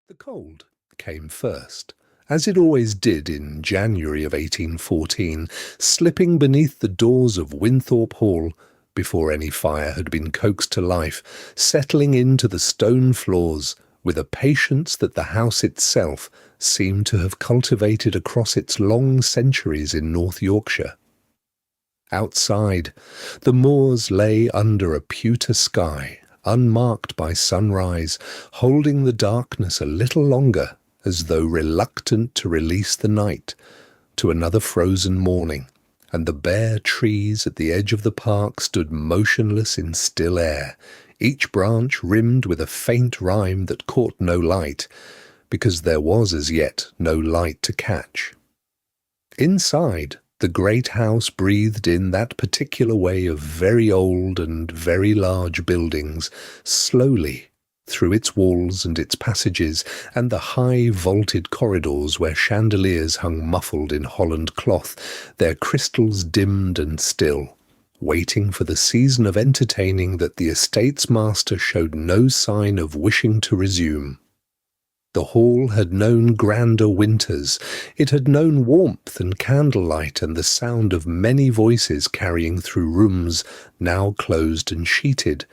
The cold came first, as it always did in January of 1814, slipping beneath the doors of Winthorpe Hall before any fire had been coaxed to life, settling into the stone floors with a patience that the house itself seemed to have cultivated across its long centuries in North Yorkshire. Outside, the moors lay under a pewter sky, unmarked by sunrise, holding the darkness a little longer, as though reluctant to release the night, to another frozen morning, and the bare trees at the edge of the park stood motionless in still air, each branch rimmed with a faint rime that caught no light, because there was as yet no light to catch. Inside, the great house breathed in that particular way of very old and very large buildings, slowly, through its walls and its passages, and the high vaulted corridors where chandeliers hung muffled in holland cloth, their crystals dimmed and still, waiting for the season of entertaining that the estate's master showed no sign of wishing to resume. The hall had known grander winters. It had known warmth and candlelight and the sound of many voices carrying through rooms now closed and sheeted,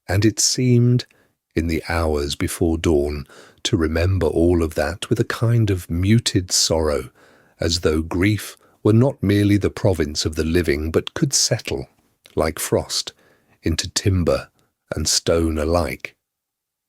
and it seemed, in the hours before dawn, to remember all of that with a kind of muted sorrow, as though grief were not merely the province of the living, but could settle, like frost, into timber and stone alike.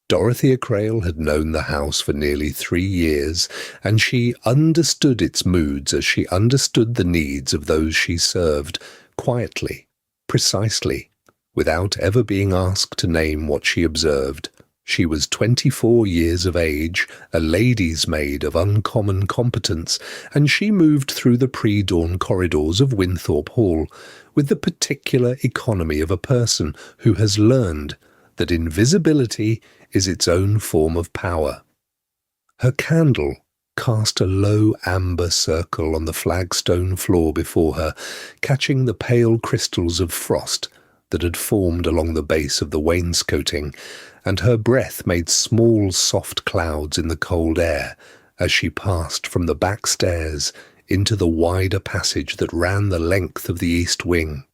Dorothea Crale had known the house for nearly 3 years, and she understood its moods as she understood the needs of those she served, quietly, precisely, without ever being asked to name what she observed. She was 24 years of age, a lady's maid of uncommon competence, and she moved through the pre-dawn corridors of Winthorpe Hall with the particular economy of a person who has learned that invisibility is its own form of power. Her candle cast a low amber circle on the flagstone floor before her, catching the pale crystals of frost that had formed along the base of the wainscoting, and her breath made small soft clouds in the cold air as she passed from the back stairs into the wider passage that ran the length of the east wing.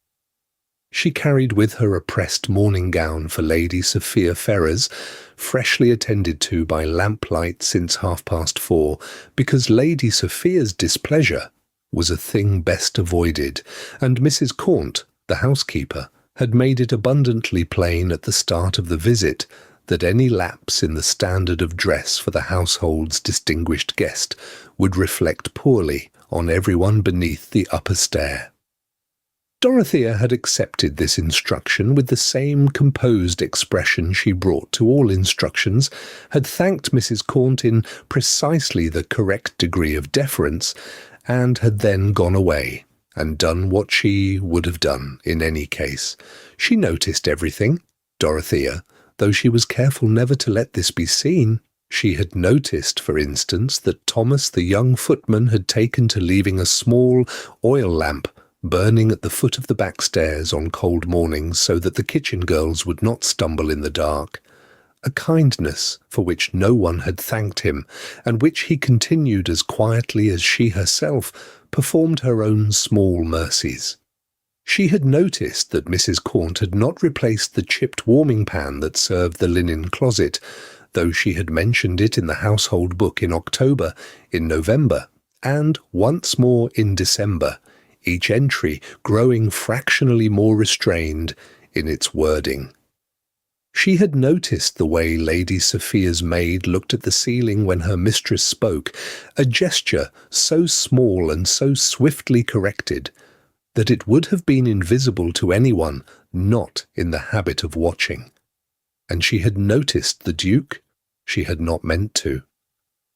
She carried with her a pressed morning gown for Lady Sophia Ferrers, freshly attended to by lamplight since 4:30, because Lady Sophia's displeasure was a thing best avoided, and Mrs. Caunt, the housekeeper, had made it abundantly plain at the start of the visit that any lapse in the standard of dress for the household's distinguished guest would reflect poorly on everyone beneath the upper stair. Dorothea had accepted this instruction with the same composed expression she brought to all instructions, had thanked Mrs. Caunt in precisely the correct degree of deference, and had then gone away and done what she would have done in any case. She noticed everything, Dorothea, though she was careful never to let this be seen. She had noticed, for instance, that Thomas the young footman had taken to leaving a small oil lamp burning at the foot of the back stairs on cold mornings so that the kitchen girls would not stumble in the dark, a kindness for which no one had thanked him, and which he continued as quietly as she herself performed her own small mercies. She had noticed that Mrs. Caunt had not replaced the chipped warming pan that served the linen closet, though she had mentioned it in the household book in October, in November, and once more in December, each entry growing fractionally more restrained in its wording. She had noticed the way Lady Sophia's maid looked at the ceiling when her mistress spoke, a gesture so small and so swiftly corrected that it would have been invisible to anyone not in the habit of watching. And she had noticed the Duke. She had not meant to.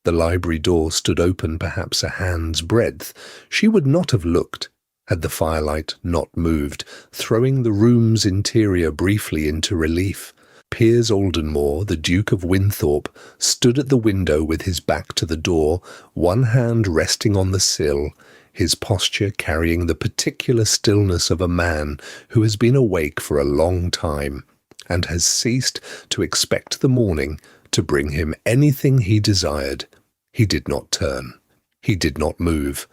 The library door stood open perhaps a hand's breadth. She would not have looked had the firelight not moved, throwing the room's interior briefly into relief. Piers Aldenmoor, the Duke of Winthorpe, stood at the window with his back to the door, one hand resting on the sill, his posture carrying the particular stillness of a man who has been awake for a long time, and has ceased to expect the morning to bring him anything he desired. He did not turn. He did not move.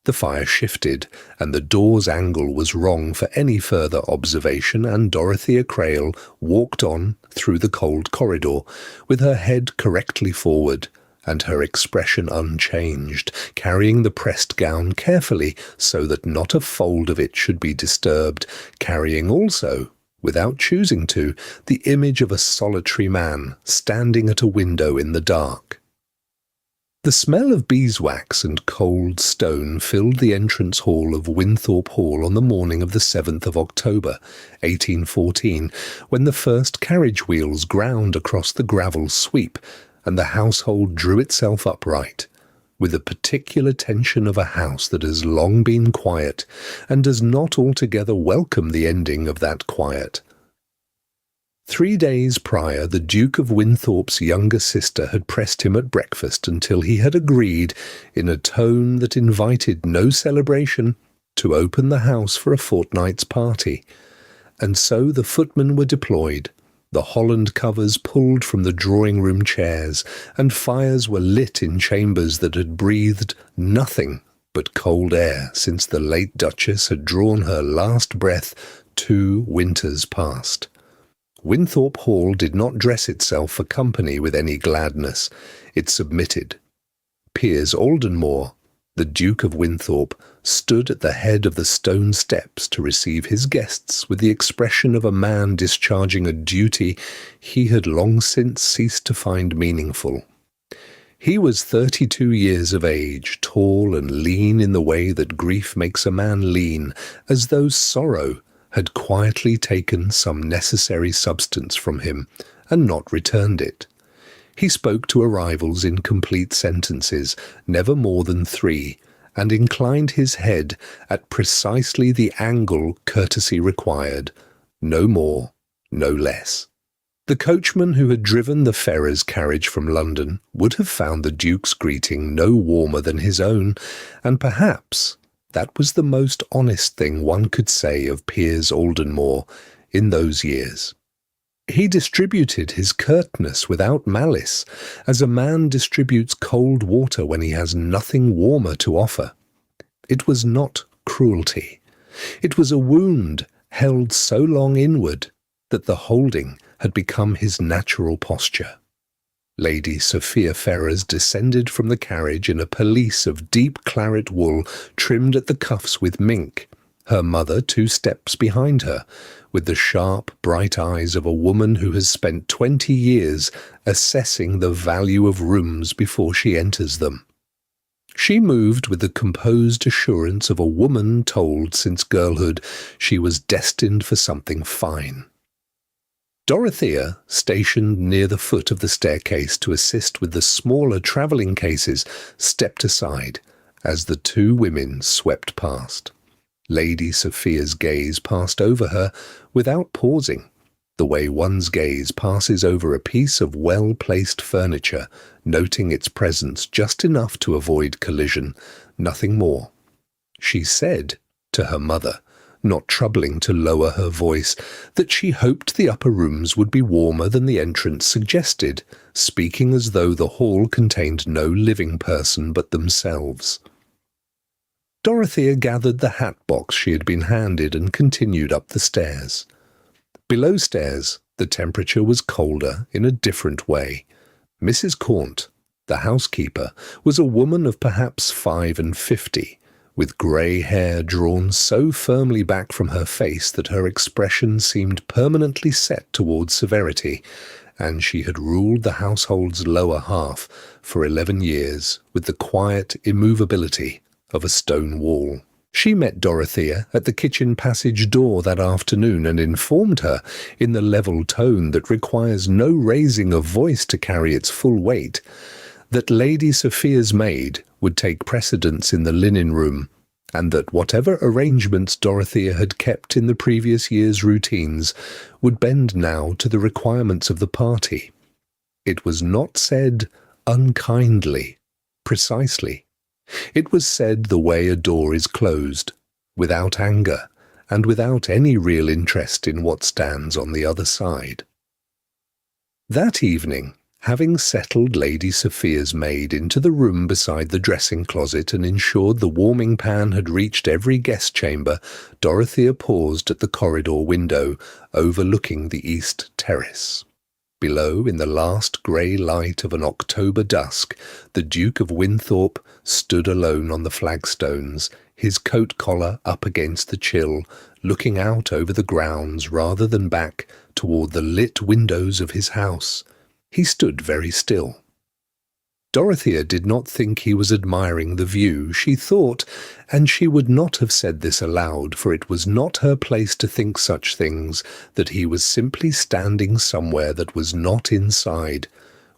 The fire shifted, and the door's angle was wrong for any further observation, and Dorothea Crale walked on through the cold corridor, with her head correctly forward, and her expression unchanged, carrying the pressed gown carefully so that not a fold of it should be disturbed, carrying also, without choosing to, the image of a solitary man standing at a window in the dark. The smell of beeswax and cold stone filled the entrance hall of Winthorpe Hall on the morning of the 7th of October, 1814, when the first carriage wheels ground across the gravel sweep, and the household drew itself upright, with the particular tension of a house that has long been quiet, and does not altogether welcome the ending of that quiet. 3 days prior, the Duke of Winthorpe's younger sister had pressed him at breakfast until he had agreed, in a tone that invited no celebration, to open the house for a fortnight's party. And so the footmen were deployed, the holland covers pulled from the drawing-room chairs, and fires were lit in chambers that had breathed nothing but cold air since the late Duchess had drawn her last breath 2 winters past. Winthorpe Hall did not dress itself for company with any gladness. It submitted. Piers Aldenmoor, the Duke of Winthorpe, stood at the head of the stone steps to receive his guests with the expression of a man discharging a duty he had long since ceased to find meaningful. He was 32 years of age, tall and lean in the way that grief makes a man lean, as though sorrow had quietly taken some necessary substance from him and not returned it. He spoke to arrivals in complete sentences, never more than 3, and inclined his head at precisely the angle courtesy required, no more, no less. The coachman who had driven the Ferrers carriage from London would have found the Duke's greeting no warmer than his own, and perhaps that was the most honest thing one could say of Piers Aldenmoor in those years. He distributed his curtness without malice, as a man distributes cold water when he has nothing warmer to offer. It was not cruelty. It was a wound held so long inward that the holding had become his natural posture. Lady Sophia Ferrers descended from the carriage in a pelisse of deep claret wool trimmed at the cuffs with mink, her mother 2 steps behind her, with the sharp, bright eyes of a woman who has spent 20 years assessing the value of rooms before she enters them. She moved with the composed assurance of a woman told since girlhood she was destined for something fine. Dorothea, stationed near the foot of the staircase to assist with the smaller travelling cases, stepped aside as the 2 women swept past. Lady Sophia's gaze passed over her without pausing, the way one's gaze passes over a piece of well-placed furniture, noting its presence just enough to avoid collision, nothing more. She said to her mother, not troubling to lower her voice, that she hoped the upper rooms would be warmer than the entrance suggested, speaking as though the hall contained no living person but themselves. Dorothea gathered the hat box she had been handed and continued up the stairs. Below stairs, the temperature was colder in a different way. Mrs. Cornt, the housekeeper, was a woman of perhaps 55, with grey hair drawn so firmly back from her face that her expression seemed permanently set towards severity, and she had ruled the household's lower half for 11 years with the quiet immovability of a stone wall. She met Dorothea at the kitchen passage door that afternoon and informed her, in the level tone that requires no raising of voice to carry its full weight, that Lady Sophia's maid would take precedence in the linen room, and that whatever arrangements Dorothea had kept in the previous year's routines would bend now to the requirements of the party. It was not said unkindly, precisely. It was said the way a door is closed, without anger, and without any real interest in what stands on the other side. That evening, Having settled Lady Sophia's maid into the room beside the dressing closet and ensured the warming pan had reached every guest chamber, Dorothea paused at the corridor window overlooking the east terrace. Below, in the last grey light of an October dusk, the Duke of Winthorpe stood alone on the flagstones, his coat collar up against the chill, looking out over the grounds rather than back toward the lit windows of his house. He stood very still. Dorothea did not think he was admiring the view. She thought, and she would not have said this aloud, for it was not her place to think such things, that he was simply standing somewhere that was not inside,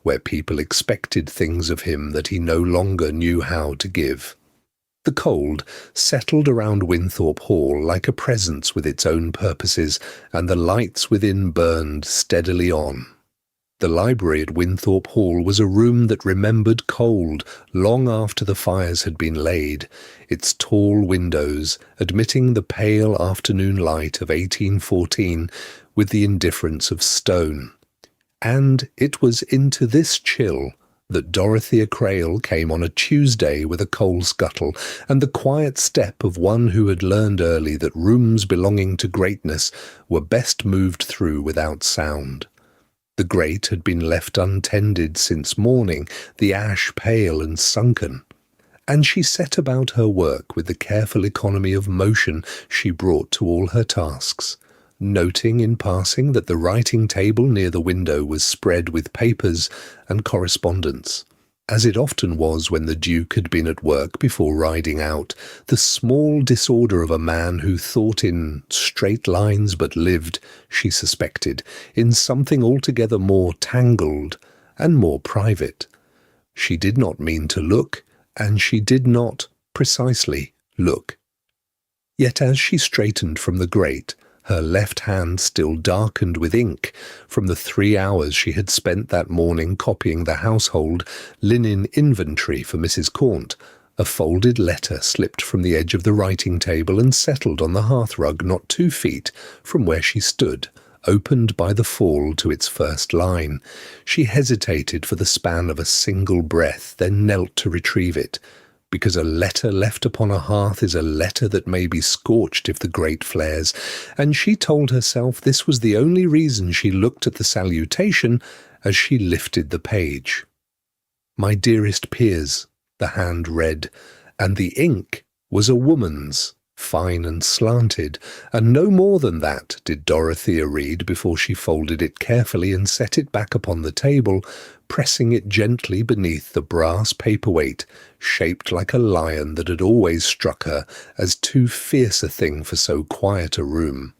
where people expected things of him that he no longer knew how to give. The cold settled around Winthorpe Hall like a presence with its own purposes, and the lights within burned steadily on. The library at Winthorpe Hall was a room that remembered cold long after the fires had been laid, its tall windows admitting the pale afternoon light of 1814 with the indifference of stone. And it was into this chill that Dorothea Crale came on a Tuesday with a coal scuttle and the quiet step of one who had learned early that rooms belonging to greatness were best moved through without sound. The grate had been left untended since morning, the ash pale and sunken, and she set about her work with the careful economy of motion she brought to all her tasks, noting in passing that the writing table near the window was spread with papers and correspondence. As it often was when the Duke had been at work before riding out, the small disorder of a man who thought in straight lines but lived, she suspected, in something altogether more tangled and more private. She did not mean to look, and she did not, precisely, look. Yet as she straightened from the grate, her left hand still darkened with ink from the 3 hours she had spent that morning copying the household linen inventory for Mrs. Cornt. A folded letter slipped from the edge of the writing table and settled on the hearthrug not 2 feet from where she stood, opened by the fall to its first line. She hesitated for the span of a single breath, then knelt to retrieve it, because a letter left upon a hearth is a letter that may be scorched if the grate flares, and she told herself this was the only reason she looked at the salutation as she lifted the page. "My dearest Piers," the hand read, and the ink was a woman's, fine and slanted, and no more than that did Dorothea read before she folded it carefully and set it back upon the table, pressing it gently beneath the brass paperweight, shaped like a lion that had always struck her as too fierce a thing for so quiet a room.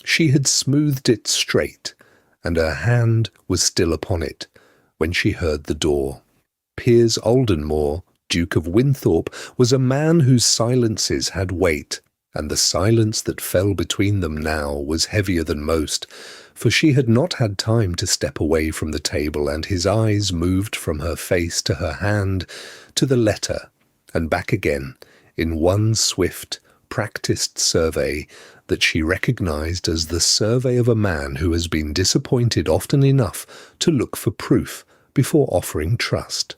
She had smoothed it straight, and her hand was still upon it, when she heard the door. Piers Aldenmoor, Duke of Winthorpe, was a man whose silences had weight, and the silence that fell between them now was heavier than most, for she had not had time to step away from the table, and his eyes moved from her face to her hand, to the letter, and back again, in one swift, practised survey that she recognized as the survey of a man who has been disappointed often enough to look for proof before offering trust.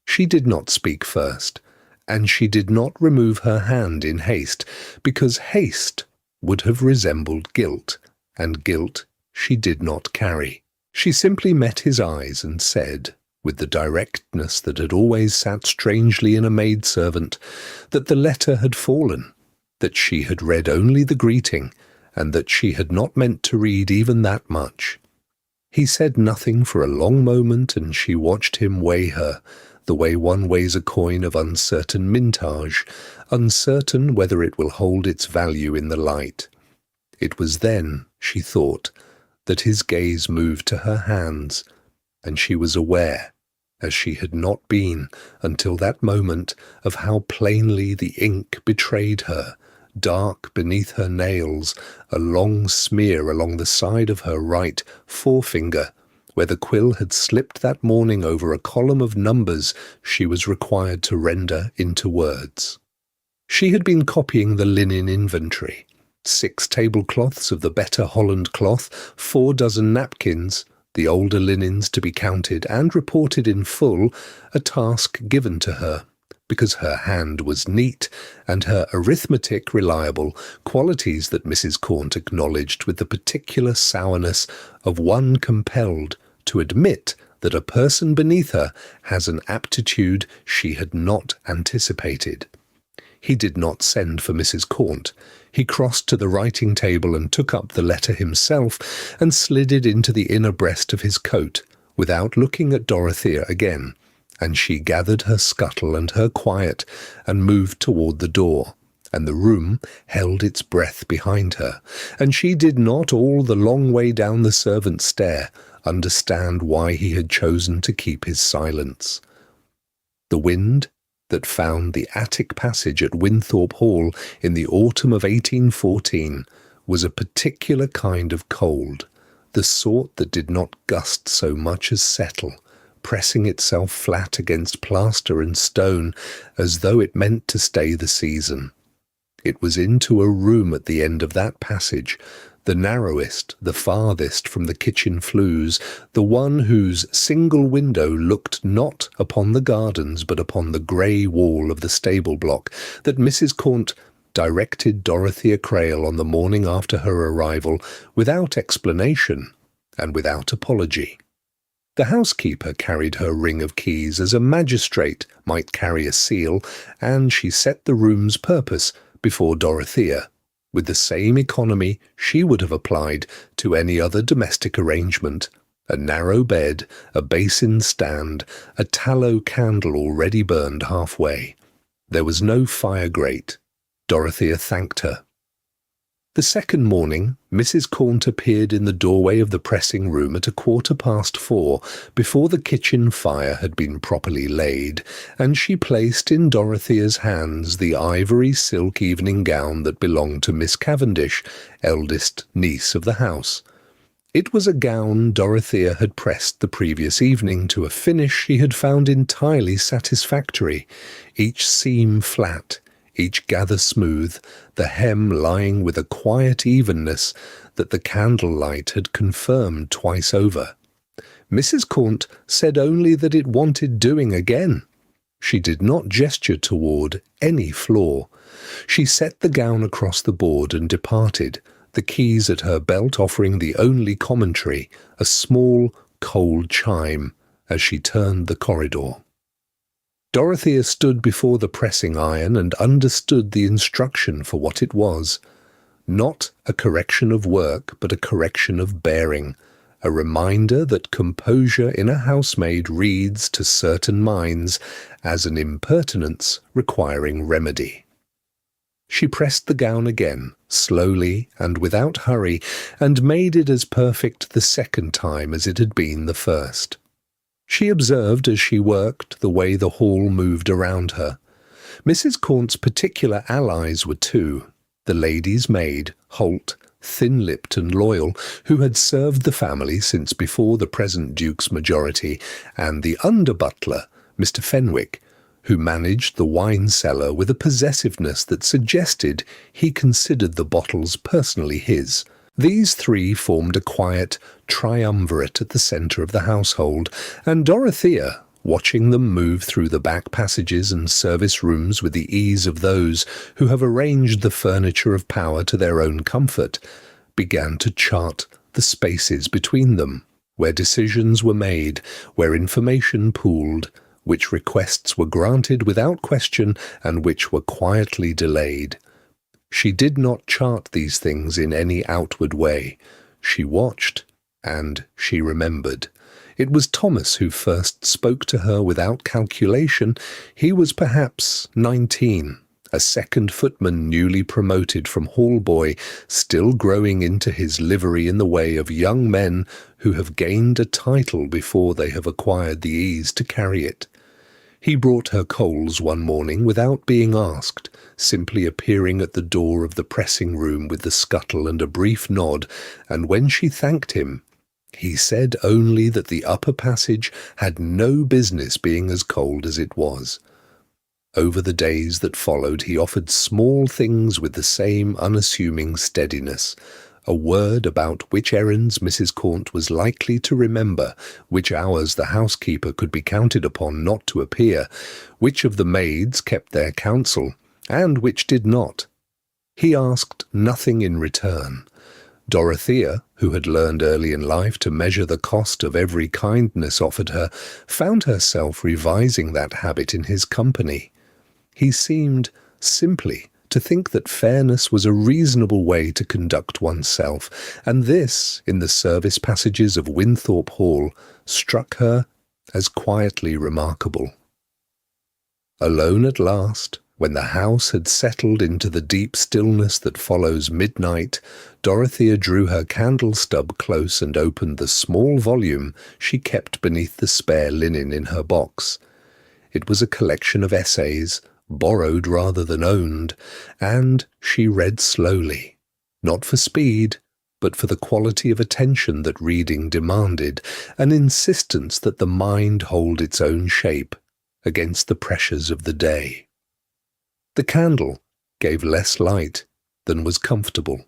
She did not speak first, and she did not remove her hand in haste, because haste would have resembled guilt, and guilt she did not carry. She simply met his eyes and said, with the directness that had always sat strangely in a maidservant, that the letter had fallen, that she had read only the greeting, and that she had not meant to read even that much. He said nothing for a long moment, and she watched him weigh her, the way one weighs a coin of uncertain mintage, uncertain whether it will hold its value in the light. It was then, she thought, that his gaze moved to her hands, and she was aware, as she had not been until that moment, of how plainly the ink betrayed her, dark beneath her nails, a long smear along the side of her right forefinger, where the quill had slipped that morning over a column of numbers she was required to render into words. She had been copying the linen inventory, 6 tablecloths of the better Holland cloth, 4 dozen napkins, the older linens to be counted and reported in full, a task given to her, because her hand was neat and her arithmetic reliable, qualities that Mrs. Cornt acknowledged with the particular sourness of one compelled to admit that a person beneath her has an aptitude she had not anticipated. He did not send for Mrs. Cornt. He crossed to the writing table and took up the letter himself and slid it into the inner breast of his coat, without looking at Dorothea again, and she gathered her scuttle and her quiet and moved toward the door, and the room held its breath behind her, and she did not all the long way down the servants' stair understand why he had chosen to keep his silence. The wind that found the attic passage at Winthorpe Hall in the autumn of 1814 was a particular kind of cold, the sort that did not gust so much as settle, pressing itself flat against plaster and stone as though it meant to stay the season. It was into a room at the end of that passage, the narrowest, the farthest from the kitchen flues, the one whose single window looked not upon the gardens but upon the grey wall of the stable block, that Mrs. Cornt directed Dorothea Crale on the morning after her arrival without explanation and without apology. The housekeeper carried her ring of keys as a magistrate might carry a seal, and she set the room's purpose before Dorothea, with the same economy she would have applied to any other domestic arrangement: a narrow bed, a basin stand, a tallow candle already burned halfway. There was no fire grate. Dorothea thanked her. The second morning, Mrs. Cornt appeared in the doorway of the pressing room at 4:15, before the kitchen fire had been properly laid, and she placed in Dorothea's hands the ivory silk evening gown that belonged to Miss Cavendish, eldest niece of the house. It was a gown Dorothea had pressed the previous evening to a finish she had found entirely satisfactory, each seam flat, each gather smooth, the hem lying with a quiet evenness that the candlelight had confirmed twice over. Mrs. Cornt said only that it wanted doing again. She did not gesture toward any flaw. She set the gown across the board and departed, the keys at her belt offering the only commentary, a small, cold chime, as she turned the corridor. Dorothea stood before the pressing iron and understood the instruction for what it was. Not a correction of work, but a correction of bearing, a reminder that composure in a housemaid reads to certain minds as an impertinence requiring remedy. She pressed the gown again, slowly and without hurry, and made it as perfect the second time as it had been the first. She observed as she worked the way the hall moved around her. Mrs. Cornt's particular allies were two: the lady's maid, Holt, thin-lipped and loyal, who had served the family since before the present Duke's majority, and the under-butler, Mr. Fenwick, who managed the wine-cellar with a possessiveness that suggested he considered the bottles personally his. These three formed a quiet triumvirate at the centre of the household, and Dorothea, watching them move through the back passages and service rooms with the ease of those who have arranged the furniture of power to their own comfort, began to chart the spaces between them, where decisions were made, where information pooled, which requests were granted without question and which were quietly delayed. She did not chart these things in any outward way. She watched, and she remembered. It was Thomas who first spoke to her without calculation. He was perhaps 19, a second footman newly promoted from hall boy, still growing into his livery in the way of young men who have gained a title before they have acquired the ease to carry it. He brought her coals one morning without being asked, simply appearing at the door of the pressing room with the scuttle and a brief nod, and when she thanked him, he said only that the upper passage had no business being as cold as it was. Over the days that followed he offered small things with the same unassuming steadiness, A word about which errands Mrs. Gaunt was likely to remember, which hours the housekeeper could be counted upon not to appear, which of the maids kept their counsel, and which did not. He asked nothing in return. Dorothea, who had learned early in life to measure the cost of every kindness offered her, found herself revising that habit in his company. He seemed simply to think that fairness was a reasonable way to conduct oneself, and this, in the service passages of Winthorpe Hall, struck her as quietly remarkable. Alone at last, when the house had settled into the deep stillness that follows midnight, Dorothea drew her candle stub close and opened the small volume she kept beneath the spare linen in her box. It was a collection of essays, borrowed rather than owned, and she read slowly, not for speed, but for the quality of attention that reading demanded, an insistence that the mind hold its own shape against the pressures of the day. The candle gave less light than was comfortable.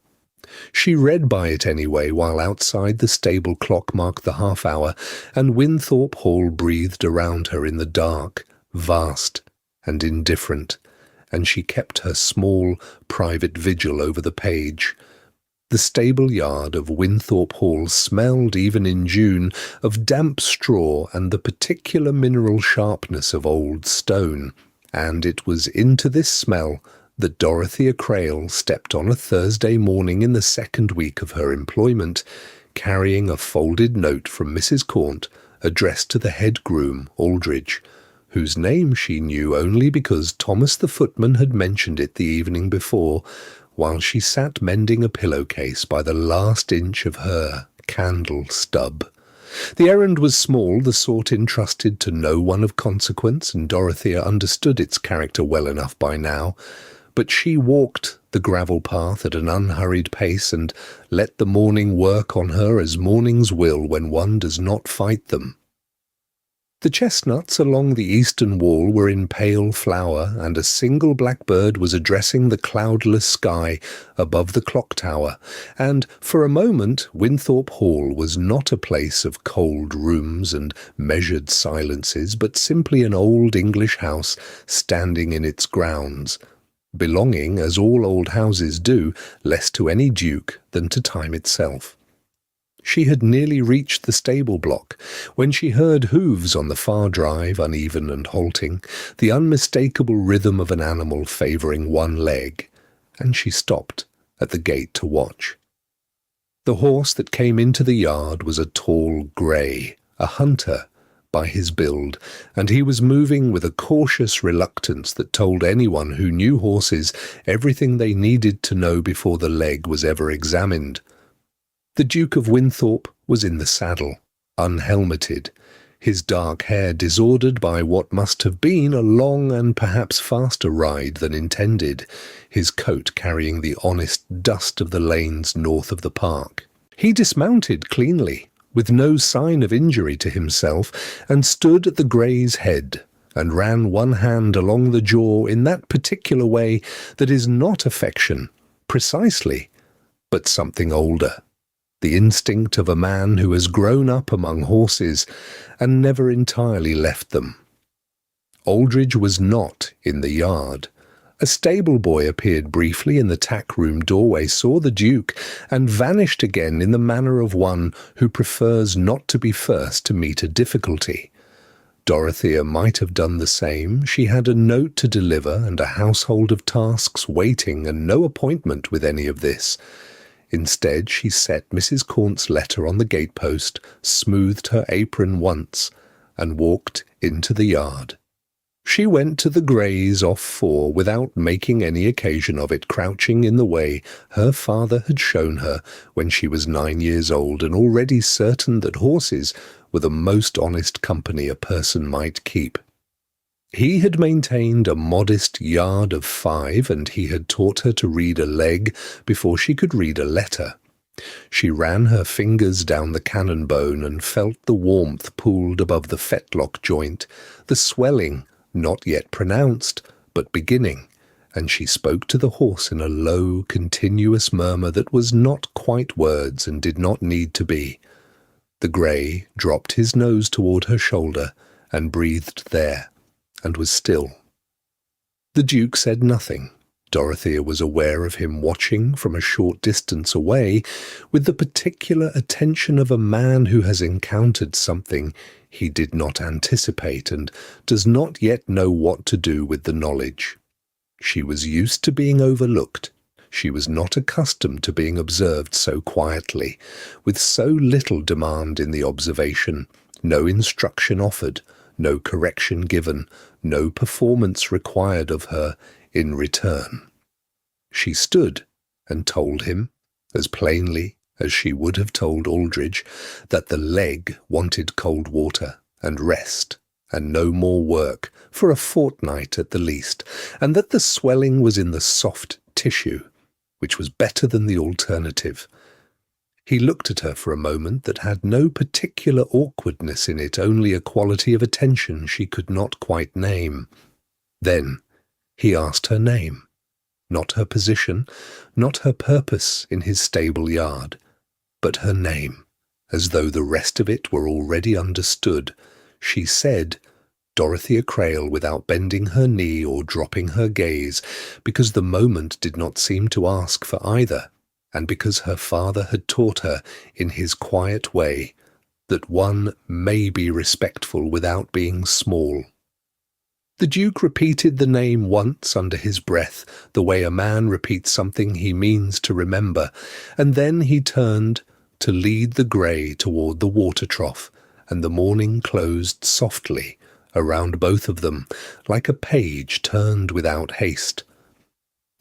She read by it anyway while outside the stable clock marked the half-hour, and Winthorpe Hall breathed around her in the dark, vast and indifferent, and she kept her small, private vigil over the page. The stable yard of Winthorpe Hall smelled, even in June, of damp straw and the particular mineral sharpness of old stone, and it was into this smell that Dorothea Crale stepped on a Thursday morning in the second week of her employment, carrying a folded note from Mrs. Gaunt addressed to the head groom, Aldridge, whose name she knew only because Thomas the footman had mentioned it the evening before, while she sat mending a pillowcase by the last inch of her candle stub. The errand was small, the sort entrusted to no one of consequence, and Dorothea understood its character well enough by now, but she walked the gravel path at an unhurried pace and let the morning work on her as mornings will when one does not fight them. The chestnuts along the eastern wall were in pale flower, and a single blackbird was addressing the cloudless sky above the clock tower, and for a moment Winthorpe Hall was not a place of cold rooms and measured silences, but simply an old English house standing in its grounds, belonging, as all old houses do, less to any duke than to time itself. She had nearly reached the stable block when she heard hoofs on the far drive, uneven and halting, the unmistakable rhythm of an animal favouring one leg, and she stopped at the gate to watch. The horse that came into the yard was a tall grey, a hunter by his build, and he was moving with a cautious reluctance that told anyone who knew horses everything they needed to know before the leg was ever examined. The Duke of Winthorpe was in the saddle, unhelmeted, his dark hair disordered by what must have been a long and perhaps faster ride than intended, his coat carrying the honest dust of the lanes north of the park. He dismounted cleanly, with no sign of injury to himself, and stood at the grey's head, and ran one hand along the jaw in that particular way that is not affection, precisely, but something older. The instinct of a man who has grown up among horses and never entirely left them. Aldridge was not in the yard. A stable boy appeared briefly in the tack-room doorway, saw the Duke, and vanished again in the manner of one who prefers not to be first to meet a difficulty. Dorothea might have done the same. She had a note to deliver and a household of tasks waiting, and no appointment with any of this. Instead, she set Mrs. Gaunt's letter on the gatepost, smoothed her apron once, and walked into the yard. She went to the Greys off 4 without making any occasion of it, crouching in the way her father had shown her when she was 9 years old, and already certain that horses were the most honest company a person might keep. He had maintained a modest yard of 5, and he had taught her to read a leg before she could read a letter. She ran her fingers down the cannon bone and felt the warmth pooled above the fetlock joint, the swelling, not yet pronounced, but beginning, and she spoke to the horse in a low, continuous murmur that was not quite words and did not need to be. The grey dropped his nose toward her shoulder and breathed there, and was still. The Duke said nothing. Dorothea was aware of him watching from a short distance away, with the particular attention of a man who has encountered something he did not anticipate and does not yet know what to do with the knowledge. She was used to being overlooked. She was not accustomed to being observed so quietly, with so little demand in the observation, no instruction offered, no correction given, no performance required of her in return. She stood and told him, as plainly as she would have told Aldridge, that the leg wanted cold water and rest and no more work for a fortnight at the least, and that the swelling was in the soft tissue, which was better than the alternative. He looked at her for a moment that had no particular awkwardness in it, only a quality of attention she could not quite name. Then he asked her name, not her position, not her purpose in his stable yard, but her name, as though the rest of it were already understood. She said, Dorothea Crale, without bending her knee or dropping her gaze, because the moment did not seem to ask for either, and because her father had taught her, in his quiet way, that one may be respectful without being small. The Duke repeated the name once under his breath, the way a man repeats something he means to remember, and then he turned to lead the grey toward the water trough, and the morning closed softly around both of them, like a page turned without haste.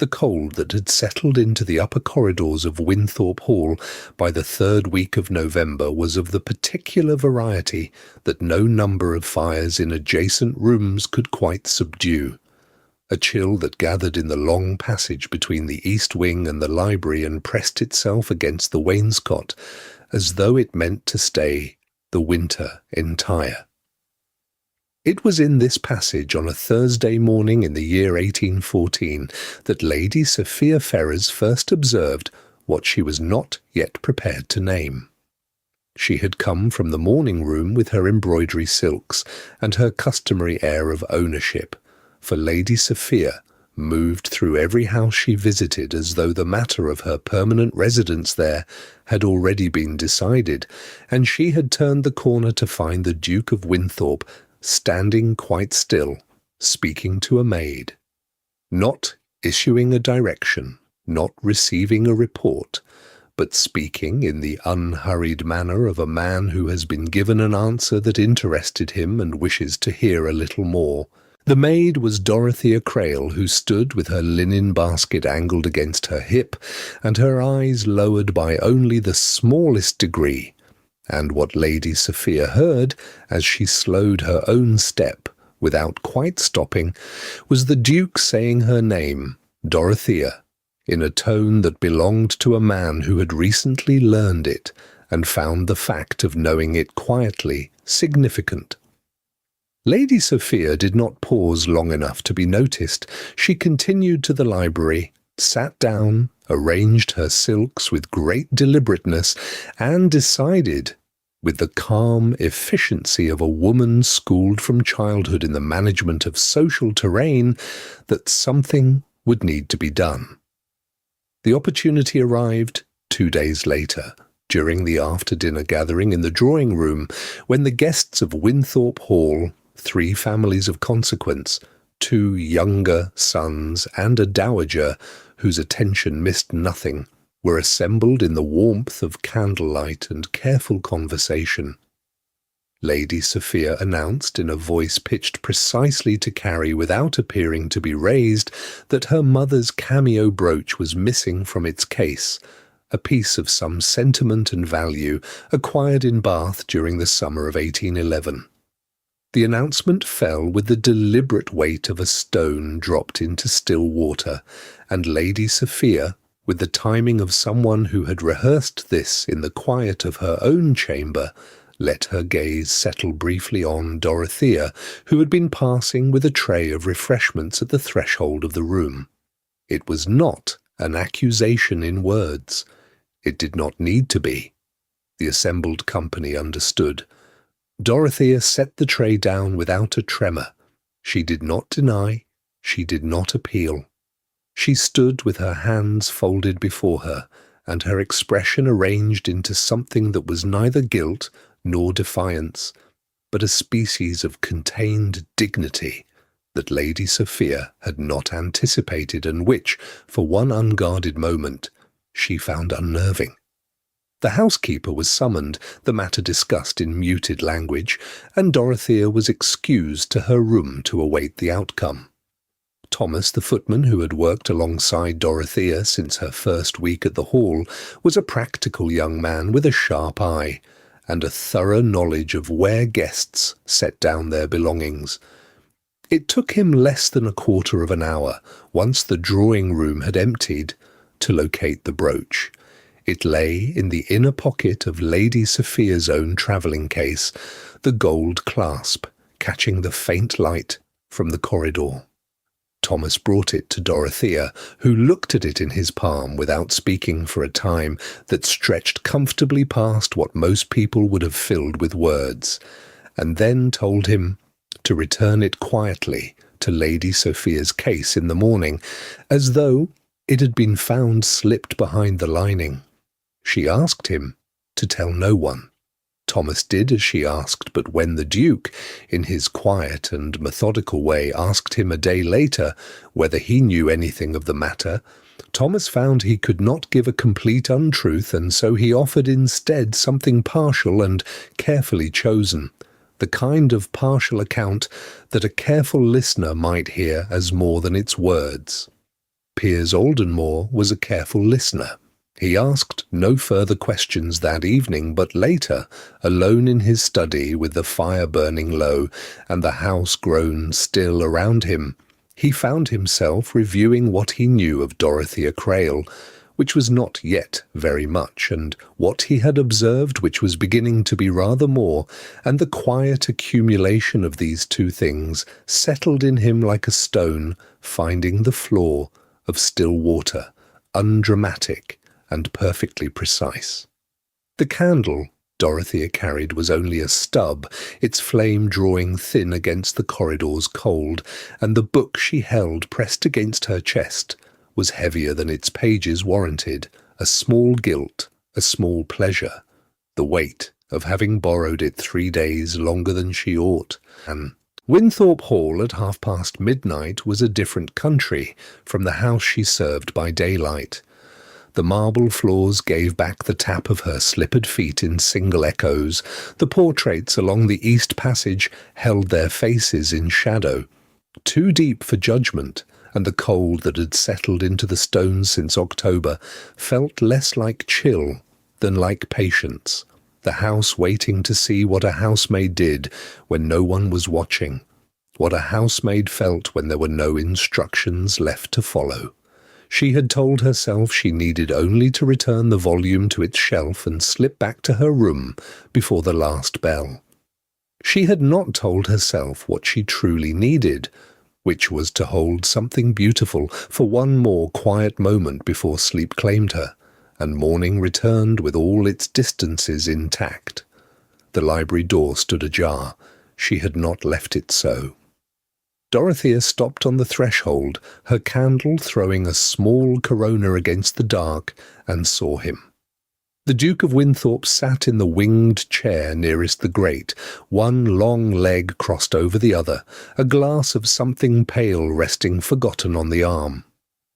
The cold that had settled into the upper corridors of Winthorpe Hall by the 3rd week of November was of the particular variety that no number of fires in adjacent rooms could quite subdue. A chill that gathered in the long passage between the east wing and the library and pressed itself against the wainscot, as though it meant to stay the winter entire. It was in this passage on a Thursday morning in the year 1814 that Lady Sophia Ferrers first observed what she was not yet prepared to name. She had come from the morning room with her embroidery silks and her customary air of ownership, for Lady Sophia moved through every house she visited as though the matter of her permanent residence there had already been decided, and she had turned the corner to find the Duke of Winthorpe standing quite still, speaking to a maid, not issuing a direction, not receiving a report, but speaking in the unhurried manner of a man who has been given an answer that interested him and wishes to hear a little more. The maid was Dorothea Crale, who stood with her linen basket angled against her hip, and her eyes lowered by only the smallest degree, and what Lady Sophia heard, as she slowed her own step, without quite stopping, was the Duke saying her name, Dorothea, in a tone that belonged to a man who had recently learned it, and found the fact of knowing it quietly significant. Lady Sophia did not pause long enough to be noticed. She continued to the library, sat down, arranged her silks with great deliberateness, and decided, with the calm efficiency of a woman schooled from childhood in the management of social terrain, that something would need to be done. The opportunity arrived 2 days later, during the after-dinner gathering in the drawing-room, when the guests of Winthorpe Hall, 3 families of consequence, 2 younger sons and a dowager, whose attention missed nothing, were assembled in the warmth of candlelight and careful conversation. Lady Sophia announced in a voice pitched precisely to carry without appearing to be raised that her mother's cameo brooch was missing from its case, a piece of some sentiment and value acquired in Bath during the summer of 1811. The announcement fell with the deliberate weight of a stone dropped into still water, and Lady Sophia, with the timing of someone who had rehearsed this in the quiet of her own chamber, let her gaze settle briefly on Dorothea, who had been passing with a tray of refreshments at the threshold of the room. It was not an accusation in words. It did not need to be. The assembled company understood. Dorothea set the tray down without a tremor. She did not deny. She did not appeal. She stood with her hands folded before her, and her expression arranged into something that was neither guilt nor defiance, but a species of contained dignity that Lady Sophia had not anticipated and which, for one unguarded moment, she found unnerving. The housekeeper was summoned, the matter discussed in muted language, and Dorothea was excused to her room to await the outcome. Thomas, the footman who had worked alongside Dorothea since her first week at the hall, was a practical young man with a sharp eye, and a thorough knowledge of where guests set down their belongings. It took him less than a quarter of an hour, once the drawing-room had emptied, to locate the brooch. It lay in the inner pocket of Lady Sophia's own travelling case, the gold clasp catching the faint light from the corridor. Thomas brought it to Dorothea, who looked at it in his palm without speaking for a time that stretched comfortably past what most people would have filled with words, and then told him to return it quietly to Lady Sophia's case in the morning, as though it had been found slipped behind the lining. She asked him to tell no one. Thomas did as she asked, but when the Duke, in his quiet and methodical way, asked him a day later whether he knew anything of the matter, Thomas found he could not give a complete untruth, and so he offered instead something partial and carefully chosen, the kind of partial account that a careful listener might hear as more than its words. Piers Aldenmoor was a careful listener. He asked no further questions that evening, but later, alone in his study with the fire burning low and the house grown still around him, he found himself reviewing what he knew of Dorothea Crale, which was not yet very much, and what he had observed, which was beginning to be rather more, and the quiet accumulation of these two things settled in him like a stone finding the floor of still water, undramatic and perfectly precise. The candle Dorothea carried was only a stub, its flame drawing thin against the corridor's cold, and the book she held pressed against her chest was heavier than its pages warranted, a small guilt, a small pleasure, the weight of having borrowed it 3 days longer than she ought. And Winthorpe Hall at midnight was a different country from the house she served by daylight. The marble floors gave back the tap of her slippered feet in single echoes. The portraits along the east passage held their faces in shadow, too deep for judgment, and the cold that had settled into the stones since October felt less like chill than like patience, the house waiting to see what a housemaid did when no one was watching, what a housemaid felt when there were no instructions left to follow. She had told herself she needed only to return the volume to its shelf and slip back to her room before the last bell. She had not told herself what she truly needed, which was to hold something beautiful for one more quiet moment before sleep claimed her, and morning returned with all its distances intact. The library door stood ajar. She had not left it so. Dorothea stopped on the threshold, her candle throwing a small corona against the dark, and saw him. The Duke of Winthorpe sat in the winged chair nearest the grate, one long leg crossed over the other, a glass of something pale resting forgotten on the arm.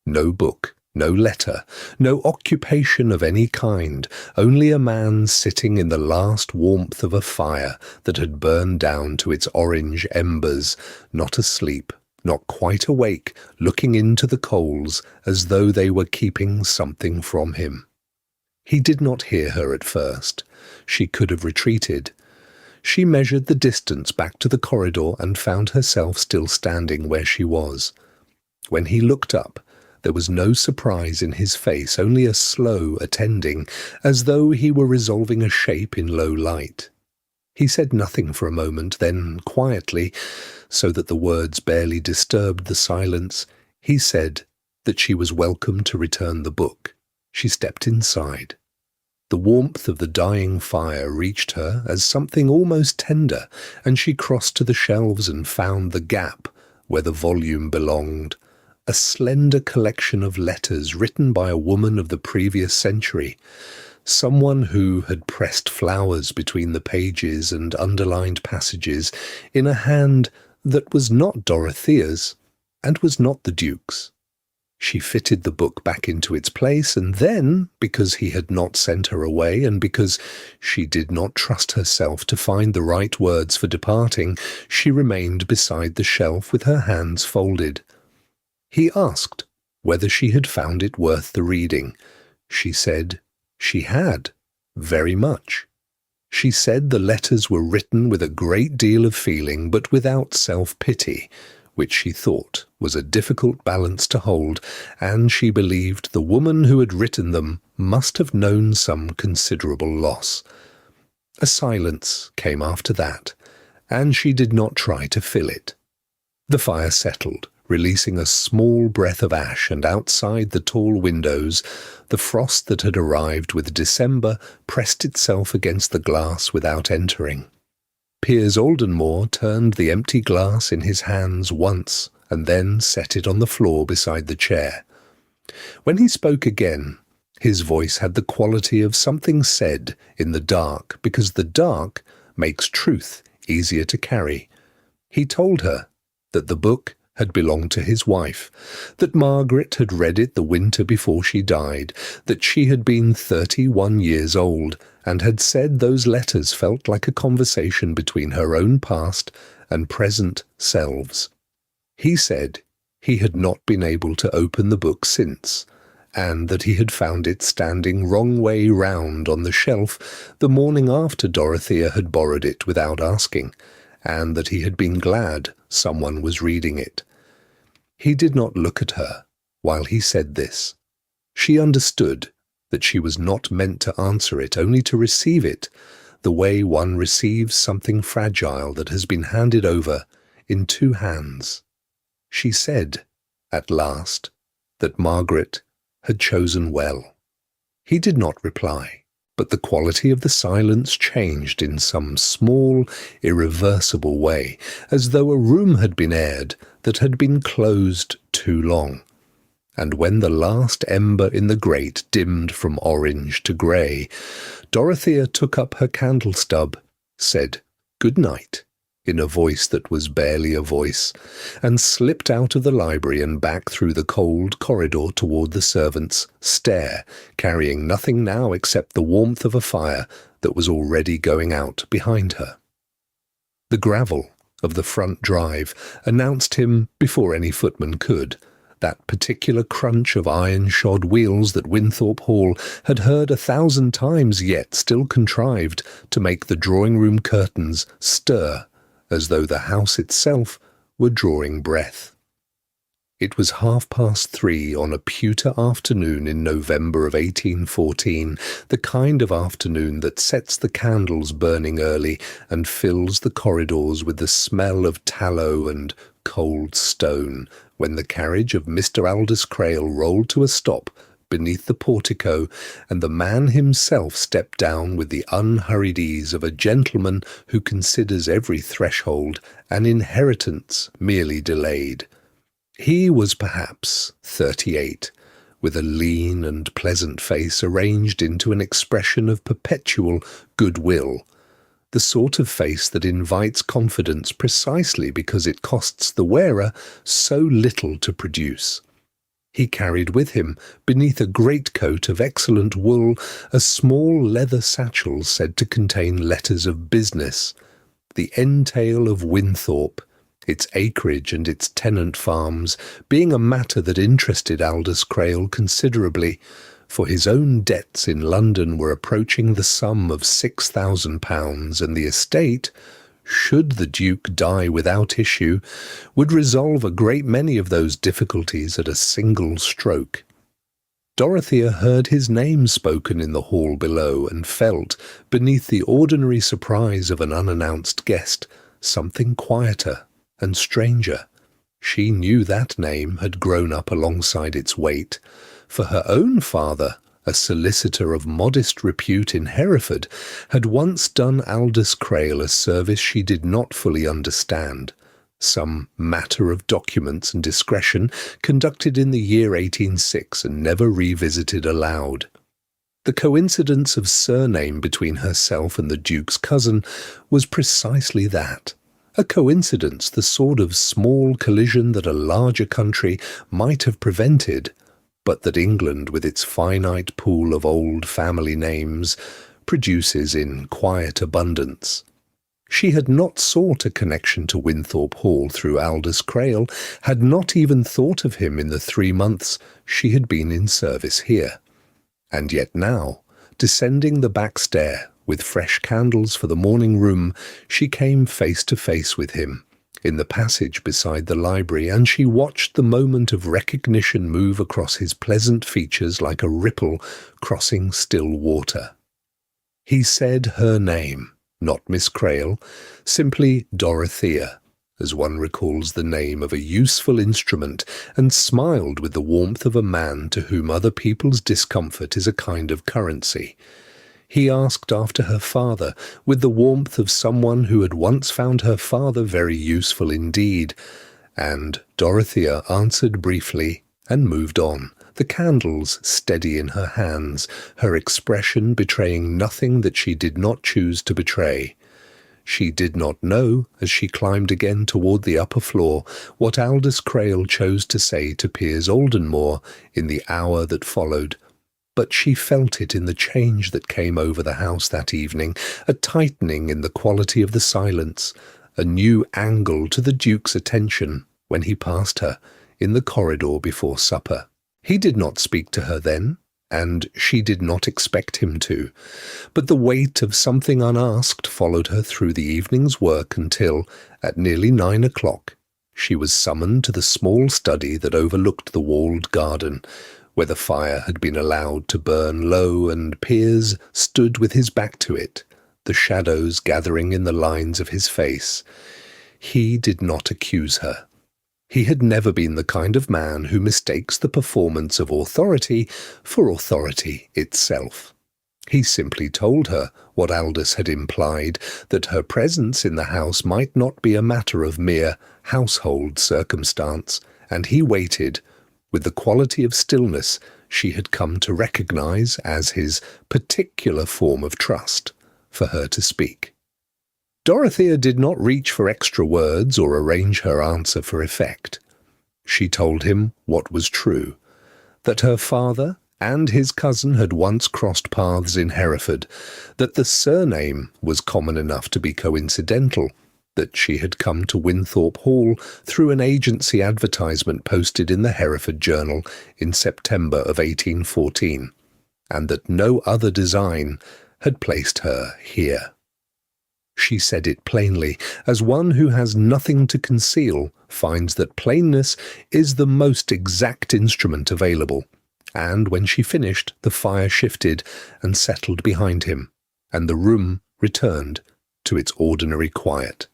No book, no letter, no occupation of any kind, only a man sitting in the last warmth of a fire that had burned down to its orange embers, not asleep, not quite awake, looking into the coals as though they were keeping something from him. He did not hear her at first. She could have retreated. She measured the distance back to the corridor and found herself still standing where she was. When he looked up, there was no surprise in his face, only a slow attending, as though he were resolving a shape in low light. He said nothing for a moment, then quietly, so that the words barely disturbed the silence, he said, that she was welcome to return the book. She stepped inside. The warmth of the dying fire reached her as something almost tender, and she crossed to the shelves and found the gap where the volume belonged, a slender collection of letters written by a woman of the previous century, someone who had pressed flowers between the pages and underlined passages in a hand that was not Dorothea's and was not the Duke's. She fitted the book back into its place, and then, because he had not sent her away and because she did not trust herself to find the right words for departing, she remained beside the shelf with her hands folded. He asked whether she had found it worth the reading. She said she had, very much. She said the letters were written with a great deal of feeling, but without self-pity, which she thought was a difficult balance to hold, and she believed the woman who had written them must have known some considerable loss. A silence came after that, and she did not try to fill it. The fire settled, releasing a small breath of ash, and outside the tall windows, the frost that had arrived with December pressed itself against the glass without entering. Piers Aldenmoor turned the empty glass in his hands once and then set it on the floor beside the chair. When he spoke again, his voice had the quality of something said in the dark, because the dark makes truth easier to carry. He told her that the book had belonged to his wife, that Margaret had read it the winter before she died, that she had been 31 years old, and had said those letters felt like a conversation between her own past and present selves. He said he had not been able to open the book since, and that he had found it standing wrong way round on the shelf the morning after Dorothea had borrowed it without asking, and that he had been glad someone was reading it. He did not look at her while he said this. She understood that she was not meant to answer it, only to receive it, the way one receives something fragile that has been handed over in two hands. She said, at last, that Margaret had chosen well. He did not reply, but the quality of the silence changed in some small, irreversible way, as though a room had been aired that had been closed too long. And when the last ember in the grate dimmed from orange to grey, Dorothea took up her candle stub, said "Good night," in a voice that was barely a voice, and slipped out of the library and back through the cold corridor toward the servants' stair, carrying nothing now except the warmth of a fire that was already going out behind her. The gravel of the front drive announced him before any footman could. That particular crunch of iron-shod wheels that Winthorpe Hall had heard 1,000 times, yet still contrived to make the drawing-room curtains stir as though the house itself were drawing breath. It was 3:30 on a pewter afternoon in November of 1814, the kind of afternoon that sets the candles burning early and fills the corridors with the smell of tallow and cold stone, when the carriage of Mr. Aldous Crale rolled to a stop beneath the portico, and the man himself stepped down with the unhurried ease of a gentleman who considers every threshold an inheritance merely delayed. He was perhaps 38, with a lean and pleasant face arranged into an expression of perpetual goodwill, the sort of face that invites confidence precisely because it costs the wearer so little to produce. He carried with him, beneath a greatcoat of excellent wool, a small leather satchel said to contain letters of business, the entail of Winthorpe, its acreage and its tenant farms, being a matter that interested Aldous Crale considerably, for his own debts in London were approaching the sum of £6,000, and the estate, should the Duke die without issue, would resolve a great many of those difficulties at a single stroke. Dorothea heard his name spoken in the hall below, and felt, beneath the ordinary surprise of an unannounced guest, something quieter and stranger. She knew that name had grown up alongside its weight, for her own father, a solicitor of modest repute in Hereford, had once done Aldous Crale a service she did not fully understand, some matter of documents and discretion conducted in the year 1806 and never revisited aloud. The coincidence of surname between herself and the Duke's cousin was precisely that. A coincidence, the sort of small collision that a larger country might have prevented, but that England, with its finite pool of old family names, produces in quiet abundance. She had not sought a connection to Winthorpe Hall through Aldous Crale, had not even thought of him in the 3 months she had been in service here. And yet now, descending the back stair, with fresh candles for the morning room, she came face to face with him, in the passage beside the library, and she watched the moment of recognition move across his pleasant features like a ripple crossing still water. He said her name, not Miss Crale, simply Dorothea, as one recalls the name of a useful instrument, and smiled with the warmth of a man to whom other people's discomfort is a kind of currency. He asked after her father with the warmth of someone who had once found her father very useful indeed, and Dorothea answered briefly and moved on, the candles steady in her hands, her expression betraying nothing that she did not choose to betray. She did not know, as she climbed again toward the upper floor, what Aldous Crale chose to say to Piers Aldenmoor in the hour that followed, but she felt it in the change that came over the house that evening, a tightening in the quality of the silence, a new angle to the Duke's attention when he passed her in the corridor before supper. He did not speak to her then, and she did not expect him to, but the weight of something unasked followed her through the evening's work until, at nearly 9 o'clock, she was summoned to the small study that overlooked the walled garden, where the fire had been allowed to burn low, and Piers stood with his back to it, the shadows gathering in the lines of his face. He did not accuse her. He had never been the kind of man who mistakes the performance of authority for authority itself. He simply told her what Aldous had implied, that her presence in the house might not be a matter of mere household circumstance, and he waited, with the quality of stillness she had come to recognize as his particular form of trust, for her to speak. Dorothea did not reach for extra words or arrange her answer for effect. She told him what was true, that her father and his cousin had once crossed paths in Hereford, that the surname was common enough to be coincidental, that she had come to Winthorpe Hall through an agency advertisement posted in the Hereford Journal in September of 1814, and that no other design had placed her here. She said it plainly, as one who has nothing to conceal finds that plainness is the most exact instrument available, and when she finished, the fire shifted and settled behind him, and the room returned to its ordinary quiet.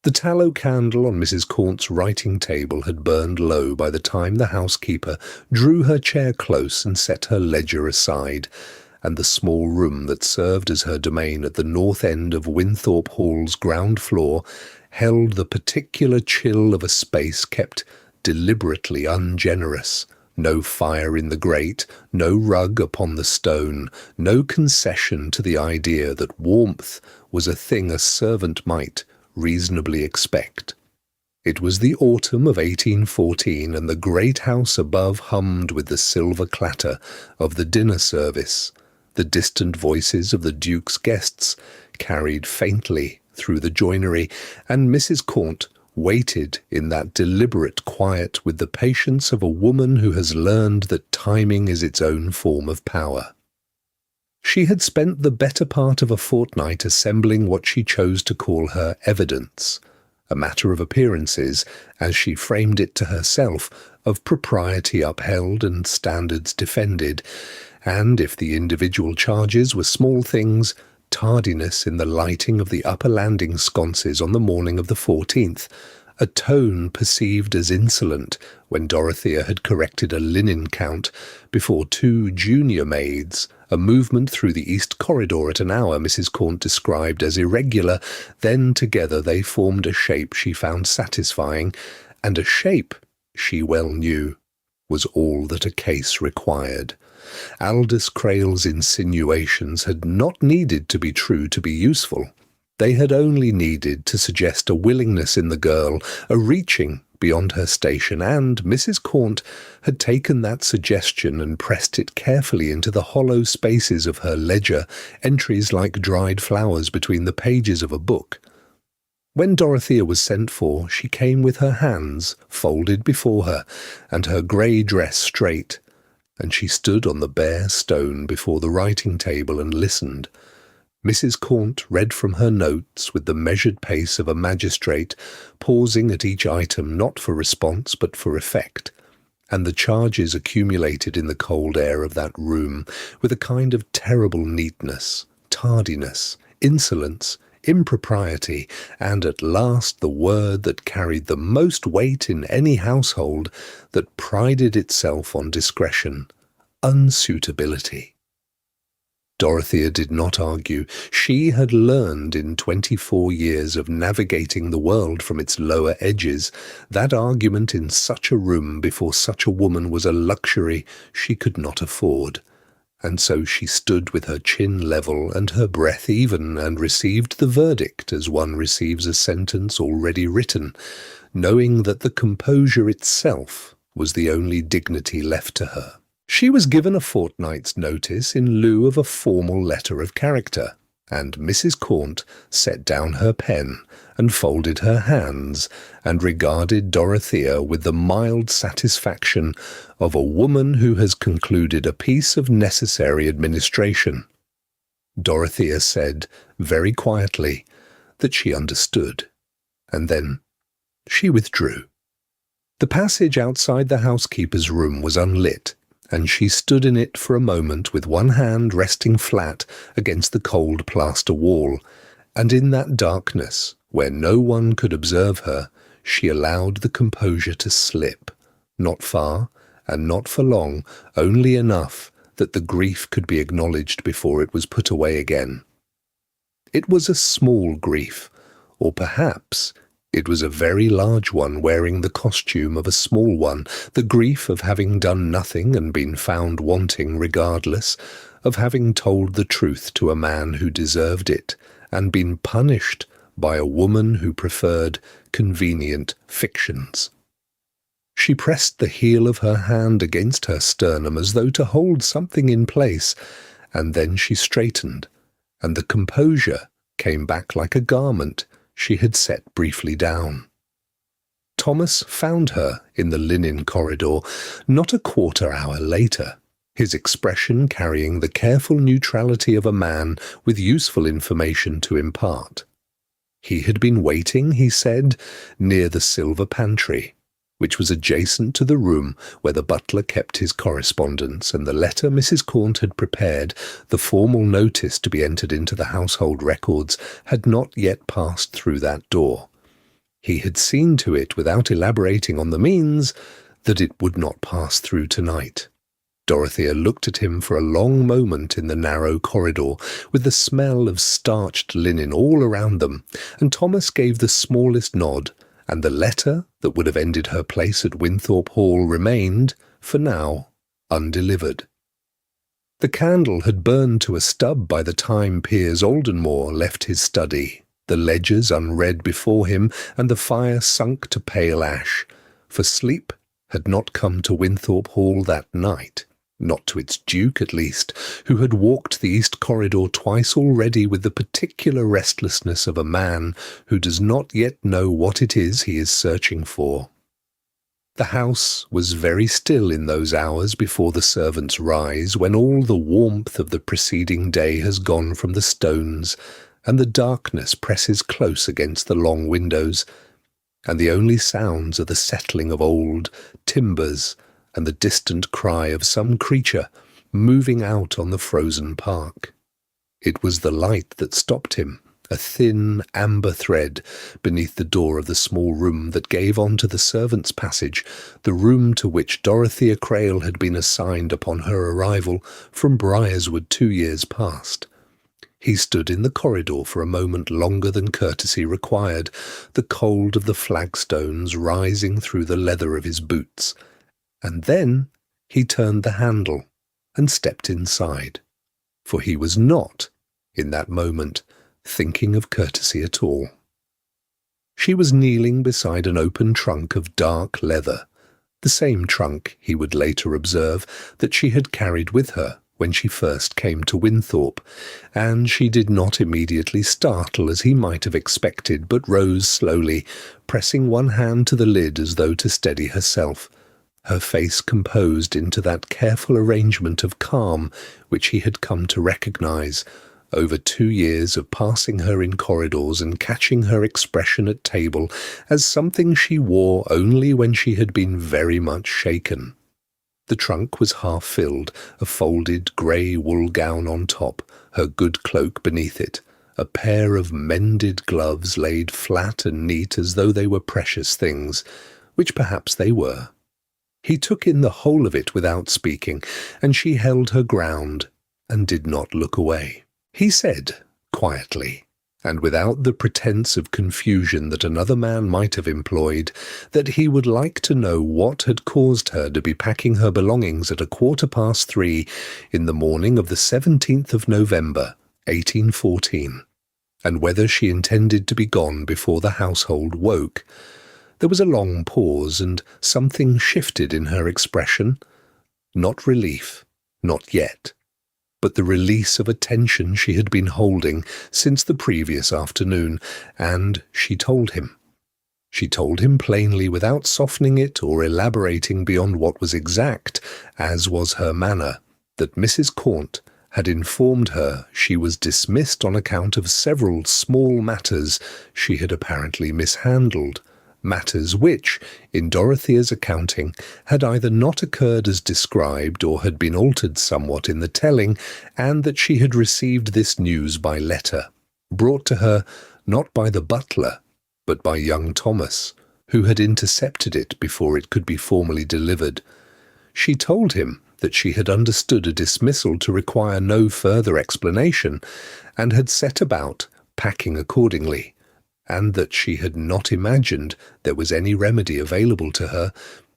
The tallow candle on Mrs. Corn's writing table had burned low by the time the housekeeper drew her chair close and set her ledger aside, and the small room that served as her domain at the north end of Winthorpe Hall's ground floor held the particular chill of a space kept deliberately ungenerous. No fire in the grate, no rug upon the stone, no concession to the idea that warmth was a thing a servant might reasonably expect. It was the autumn of 1814, and the great house above hummed with the silver clatter of the dinner service. The distant voices of the Duke's guests carried faintly through the joinery, and Mrs. Corn waited in that deliberate quiet with the patience of a woman who has learned that timing is its own form of power. She had spent the better part of a fortnight assembling what she chose to call her evidence, a matter of appearances, as she framed it to herself, of propriety upheld and standards defended, and, if the individual charges were small things, tardiness in the lighting of the upper landing sconces on the morning of the 14th, a tone perceived as insolent when Dorothea had corrected a linen count before two junior maids, a movement through the east corridor at an hour Mrs. Cornt described as irregular. Then together they formed a shape she found satisfying, and a shape, she well knew, was all that a case required. Aldous Crale's insinuations had not needed to be true to be useful. They had only needed to suggest a willingness in the girl, a reaching beyond her station, and Mrs. Cornt had taken that suggestion and pressed it carefully into the hollow spaces of her ledger, entries like dried flowers between the pages of a book. When Dorothea was sent for, she came with her hands folded before her, and her grey dress straight, and she stood on the bare stone before the writing table and listened. Mrs. Cornt read from her notes with the measured pace of a magistrate, pausing at each item not for response but for effect, and the charges accumulated in the cold air of that room with a kind of terrible neatness, tardiness, insolence, impropriety, and at last the word that carried the most weight in any household, that prided itself on discretion: unsuitability. Dorothea did not argue. She had learned in 24 years of navigating the world from its lower edges that argument in such a room before such a woman was a luxury she could not afford. And so she stood with her chin level and her breath even, and received the verdict as one receives a sentence already written, knowing that the composure itself was the only dignity left to her. She was given a fortnight's notice in lieu of a formal letter of character, and Mrs. Cornt set down her pen and folded her hands and regarded Dorothea with the mild satisfaction of a woman who has concluded a piece of necessary administration. Dorothea said, very quietly, that she understood, and then she withdrew. The passage outside the housekeeper's room was unlit, and she stood in it for a moment with one hand resting flat against the cold plaster wall, and in that darkness, where no one could observe her, she allowed the composure to slip, not far and not for long, only enough that the grief could be acknowledged before it was put away again. It was a small grief, or perhaps it was a very large one, wearing the costume of a small one, the grief of having done nothing and been found wanting regardless, of having told the truth to a man who deserved it, and been punished by a woman who preferred convenient fictions. She pressed the heel of her hand against her sternum as though to hold something in place, and then she straightened, and the composure came back like a garment she had set briefly down. Thomas found her in the linen corridor not a quarter hour later, his expression carrying the careful neutrality of a man with useful information to impart. He had been waiting, he said, near the silver pantry, which was adjacent to the room where the butler kept his correspondence, and the letter Mrs. Cornt had prepared, the formal notice to be entered into the household records, had not yet passed through that door. He had seen to it, without elaborating on the means, that it would not pass through tonight. Dorothea looked at him for a long moment in the narrow corridor, with the smell of starched linen all around them, and Thomas gave the smallest nod, and the letter that would have ended her place at Winthorpe Hall remained, for now, undelivered. The candle had burned to a stub by the time Piers Aldenmoor left his study, the ledgers unread before him, and the fire sunk to pale ash, for sleep had not come to Winthorpe Hall that night. Not to its Duke, at least, who had walked the east corridor twice already with the particular restlessness of a man who does not yet know what it is he is searching for. The house was very still in those hours before the servants rise, when all the warmth of the preceding day has gone from the stones, and the darkness presses close against the long windows, and the only sounds are the settling of old timbers and the distant cry of some creature moving out on the frozen park. It was the light that stopped him, a thin amber thread beneath the door of the small room that gave on to the servants' passage, the room to which Dorothea Crale had been assigned upon her arrival from Briarswood 2 years past. He stood in the corridor for a moment longer than courtesy required, the cold of the flagstones rising through the leather of his boots, and then he turned the handle and stepped inside, for he was not, in that moment, thinking of courtesy at all. She was kneeling beside an open trunk of dark leather, the same trunk, he would later observe, that she had carried with her when she first came to Winthorpe, and she did not immediately startle as he might have expected, but rose slowly, pressing one hand to the lid as though to steady herself, her face composed into that careful arrangement of calm which he had come to recognize, over 2 years of passing her in corridors and catching her expression at table, as something she wore only when she had been very much shaken. The trunk was half filled, a folded grey wool gown on top, her good cloak beneath it, a pair of mended gloves laid flat and neat as though they were precious things, which perhaps they were. He took in the whole of it without speaking, and she held her ground and did not look away. He said, quietly, and without the pretence of confusion that another man might have employed, that he would like to know what had caused her to be packing her belongings at 3:15 in the morning of the 17th of November, 1814, and whether she intended to be gone before the household woke. There was a long pause, and something shifted in her expression. Not relief, not yet, but the release of a tension she had been holding since the previous afternoon, and she told him. She told him plainly without softening it or elaborating beyond what was exact, as was her manner, that Mrs. Cornt had informed her she was dismissed on account of several small matters she had apparently mishandled, matters which, in Dorothea's accounting, had either not occurred as described or had been altered somewhat in the telling, and that she had received this news by letter, brought to her not by the butler, but by young Thomas, who had intercepted it before it could be formally delivered. She told him that she had understood a dismissal to require no further explanation, and had set about packing accordingly, and that she had not imagined there was any remedy available to her,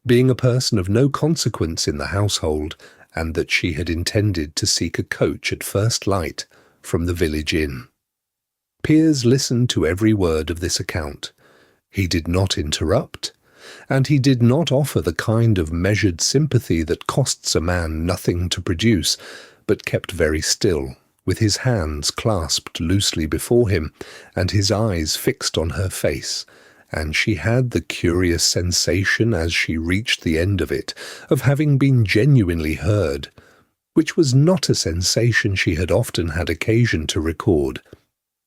being a person of no consequence in the household, and that she had intended to seek a coach at first light from the village inn. Piers listened to every word of this account. He did not interrupt, and he did not offer the kind of measured sympathy that costs a man nothing to produce, but kept very still, with his hands clasped loosely before him, and his eyes fixed on her face, and she had the curious sensation as she reached the end of it, of having been genuinely heard, which was not a sensation she had often had occasion to record.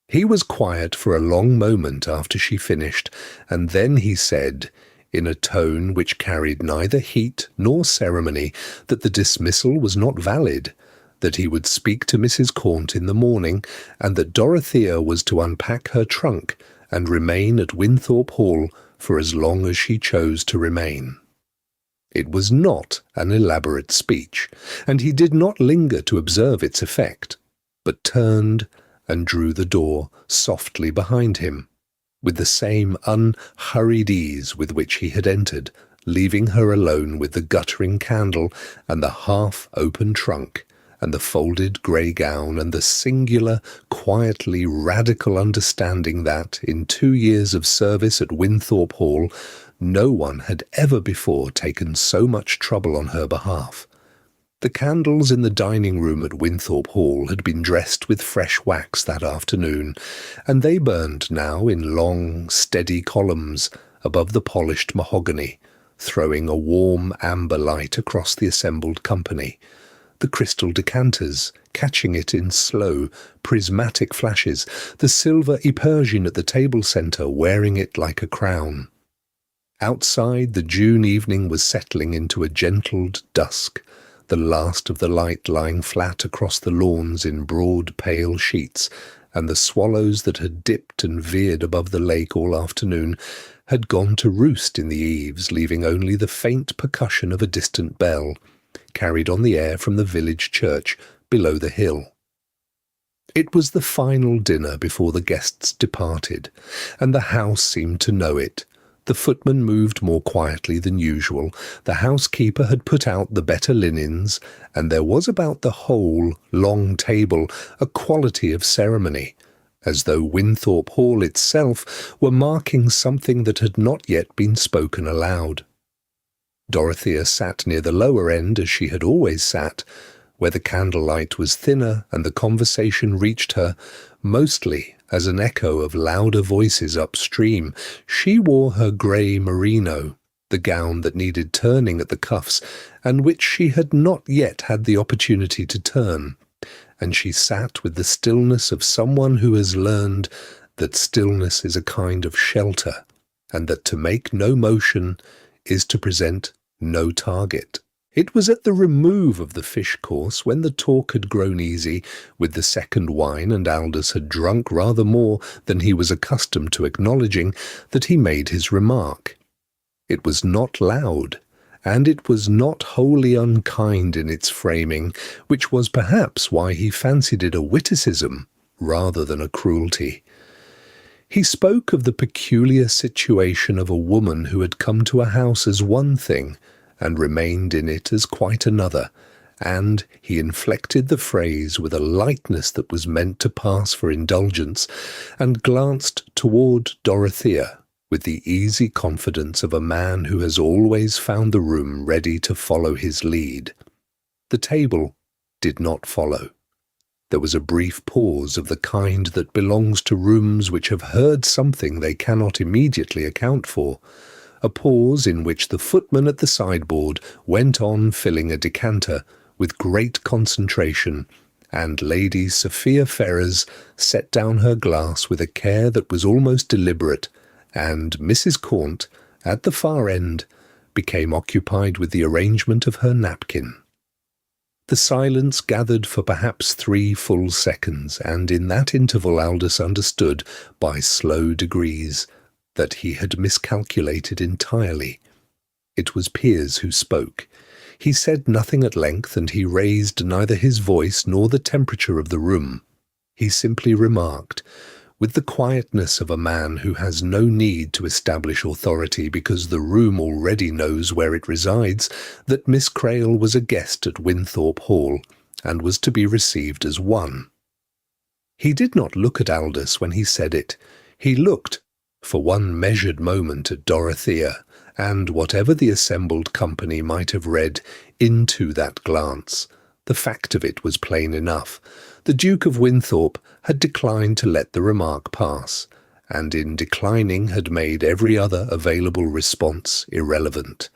He was quiet for a long moment after she finished, and then he said, in a tone which carried neither heat nor ceremony, that the dismissal was not valid, that he would speak to Mrs. Cornt in the morning, and that Dorothea was to unpack her trunk and remain at Winthorpe Hall for as long as she chose to remain. It was not an elaborate speech, and he did not linger to observe its effect, but turned and drew the door softly behind him, with the same unhurried ease with which he had entered, leaving her alone with the guttering candle and the half-open trunk, and the folded grey gown, and the singular, quietly radical understanding that, in 2 years of service at Winthorpe Hall, no one had ever before taken so much trouble on her behalf. The candles in the dining-room at Winthorpe Hall had been dressed with fresh wax that afternoon, and they burned now in long, steady columns above the polished mahogany, throwing a warm amber light across the assembled company, the crystal decanters catching it in slow, prismatic flashes, the silver epergne at the table centre wearing it like a crown. Outside, the June evening was settling into a gentled dusk, the last of the light lying flat across the lawns in broad pale sheets, and the swallows that had dipped and veered above the lake all afternoon had gone to roost in the eaves, leaving only the faint percussion of a distant bell, carried on the air from the village church below the hill. It was the final dinner before the guests departed, and the house seemed to know it. The footman moved more quietly than usual, the housekeeper had put out the better linens, and there was about the whole long table a quality of ceremony, as though Winthorpe Hall itself were marking something that had not yet been spoken aloud. Dorothea sat near the lower end as she had always sat, where the candlelight was thinner and the conversation reached her, mostly as an echo of louder voices upstream. She wore her grey merino, the gown that needed turning at the cuffs, and which she had not yet had the opportunity to turn, and she sat with the stillness of someone who has learned that stillness is a kind of shelter, and that to make no motion is to present no target. It was at the remove of the fish course, when the talk had grown easy with the second wine and Aldous had drunk rather more than he was accustomed to acknowledging, that he made his remark. It was not loud, and it was not wholly unkind in its framing, which was perhaps why he fancied it a witticism rather than a cruelty. He spoke of the peculiar situation of a woman who had come to a house as one thing, and remained in it as quite another, and he inflected the phrase with a lightness that was meant to pass for indulgence, and glanced toward Dorothea with the easy confidence of a man who has always found the room ready to follow his lead. The table did not follow. There was a brief pause of the kind that belongs to rooms which have heard something they cannot immediately account for, a pause in which the footman at the sideboard went on filling a decanter with great concentration, and Lady Sophia Ferrers set down her glass with a care that was almost deliberate, and Mrs. Cornt, at the far end, became occupied with the arrangement of her napkin. The silence gathered for perhaps 3 full seconds, and in that interval Aldous understood, by slow degrees, that he had miscalculated entirely. It was Piers who spoke. He said nothing at length, and he raised neither his voice nor the temperature of the room. He simply remarked, with the quietness of a man who has no need to establish authority because the room already knows where it resides, that Miss Crale was a guest at Winthorpe Hall, and was to be received as one. He did not look at Aldous when he said it. He looked, for one measured moment, at Dorothea, and whatever the assembled company might have read into that glance, the fact of it was plain enough. The Duke of Winthorpe had declined to let the remark pass, and in declining had made every other available response irrelevant.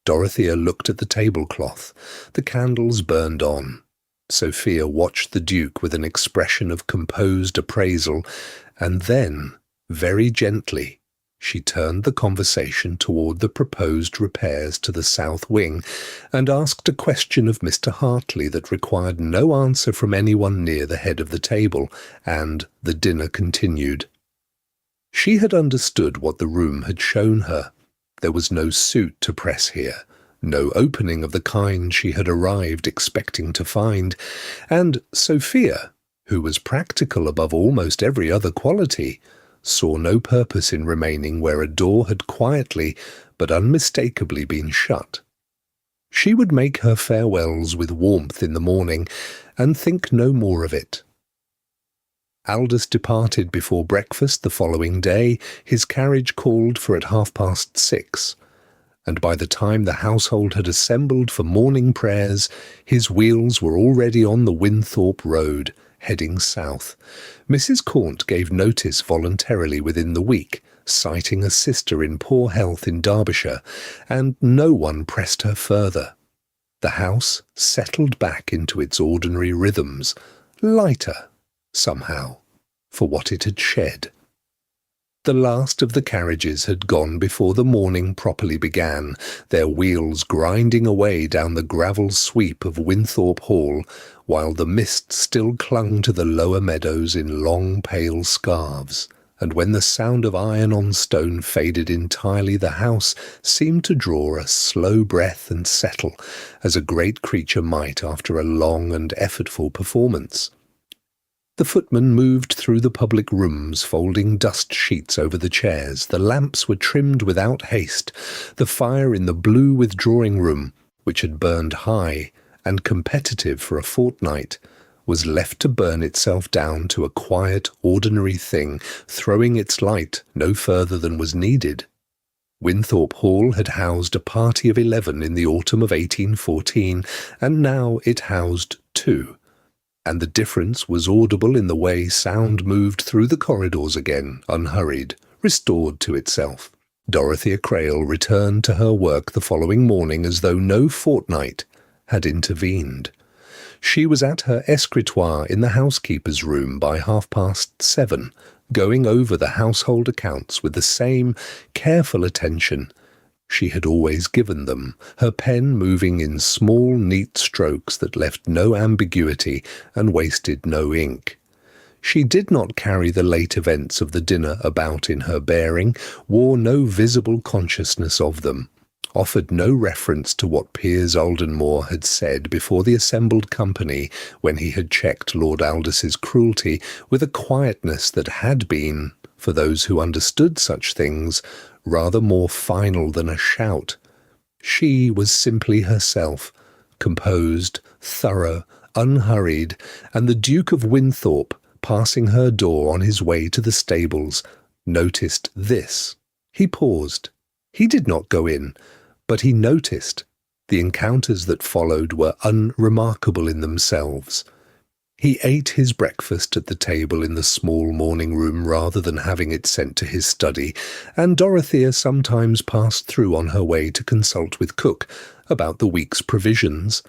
Dorothea looked at the tablecloth. The candles burned on. Sophia watched the Duke with an expression of composed appraisal, and then, very gently, she turned the conversation toward the proposed repairs to the south wing, and asked a question of Mr. Hartley that required no answer from anyone near the head of the table, and the dinner continued. She had understood what the room had shown her. There was no suit to press here, no opening of the kind she had arrived expecting to find, and Sophia, who was practical above almost every other quality, saw no purpose in remaining where a door had quietly but unmistakably been shut. She would make her farewells with warmth in the morning, and think no more of it. Aldous departed before breakfast the following day. His carriage called for at 6:30, and by the time the household had assembled for morning prayers, his wheels were already on the Winthorpe road, heading south. Mrs. Cornt gave notice voluntarily within the week, citing a sister in poor health in Derbyshire, and no one pressed her further. The house settled back into its ordinary rhythms, lighter, somehow, for what it had shed. The last of the carriages had gone before the morning properly began, their wheels grinding away down the gravel sweep of Winthorpe Hall, while the mist still clung to the lower meadows in long pale scarves, and when the sound of iron on stone faded entirely, the house seemed to draw a slow breath and settle, as a great creature might after a long and effortful performance. The footman moved through the public rooms, folding dust sheets over the chairs. The lamps were trimmed without haste. The fire in the blue withdrawing-room, which had burned high and competitive for a fortnight, was left to burn itself down to a quiet, ordinary thing, throwing its light no further than was needed. Winthorpe Hall had housed a party of 11 in the autumn of 1814, and now it housed 2. And the difference was audible in the way sound moved through the corridors again, unhurried, restored to itself. Dorothea Crale returned to her work the following morning as though no fortnight had intervened. She was at her escritoire in the housekeeper's room by 7:30, going over the household accounts with the same careful attention she had always given them, her pen moving in small, neat strokes that left no ambiguity and wasted no ink. She did not carry the late events of the dinner about in her bearing, wore no visible consciousness of them, offered no reference to what Piers Aldenmoor had said before the assembled company when he had checked Lord Aldous' cruelty with a quietness that had been, for those who understood such things, rather more final than a shout. She was simply herself, composed, thorough, unhurried, and the Duke of Winthorpe, passing her door on his way to the stables, noticed this. He paused. He did not go in, but he noticed. The encounters that followed were unremarkable in themselves. He ate his breakfast at the table in the small morning room rather than having it sent to his study, and Dorothea sometimes passed through on her way to consult with cook about the week's provisions,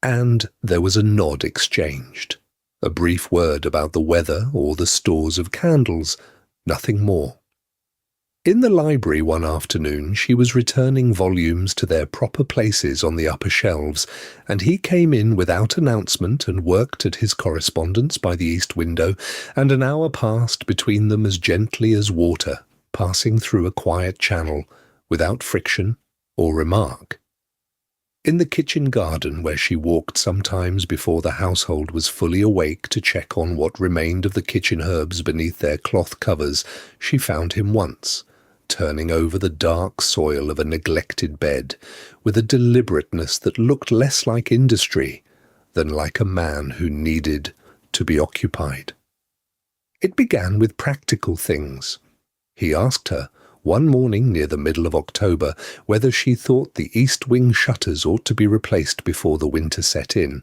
and there was a nod exchanged, a brief word about the weather or the stores of candles, nothing more. In the library one afternoon she was returning volumes to their proper places on the upper shelves, and he came in without announcement and worked at his correspondence by the east window, and an hour passed between them as gently as water, passing through a quiet channel, without friction or remark. In the kitchen garden, where she walked sometimes before the household was fully awake to check on what remained of the kitchen herbs beneath their cloth covers, she found him once, turning over the dark soil of a neglected bed, with a deliberateness that looked less like industry than like a man who needed to be occupied. It began with practical things. He asked her, one morning near the middle of October, whether she thought the east wing shutters ought to be replaced before the winter set in,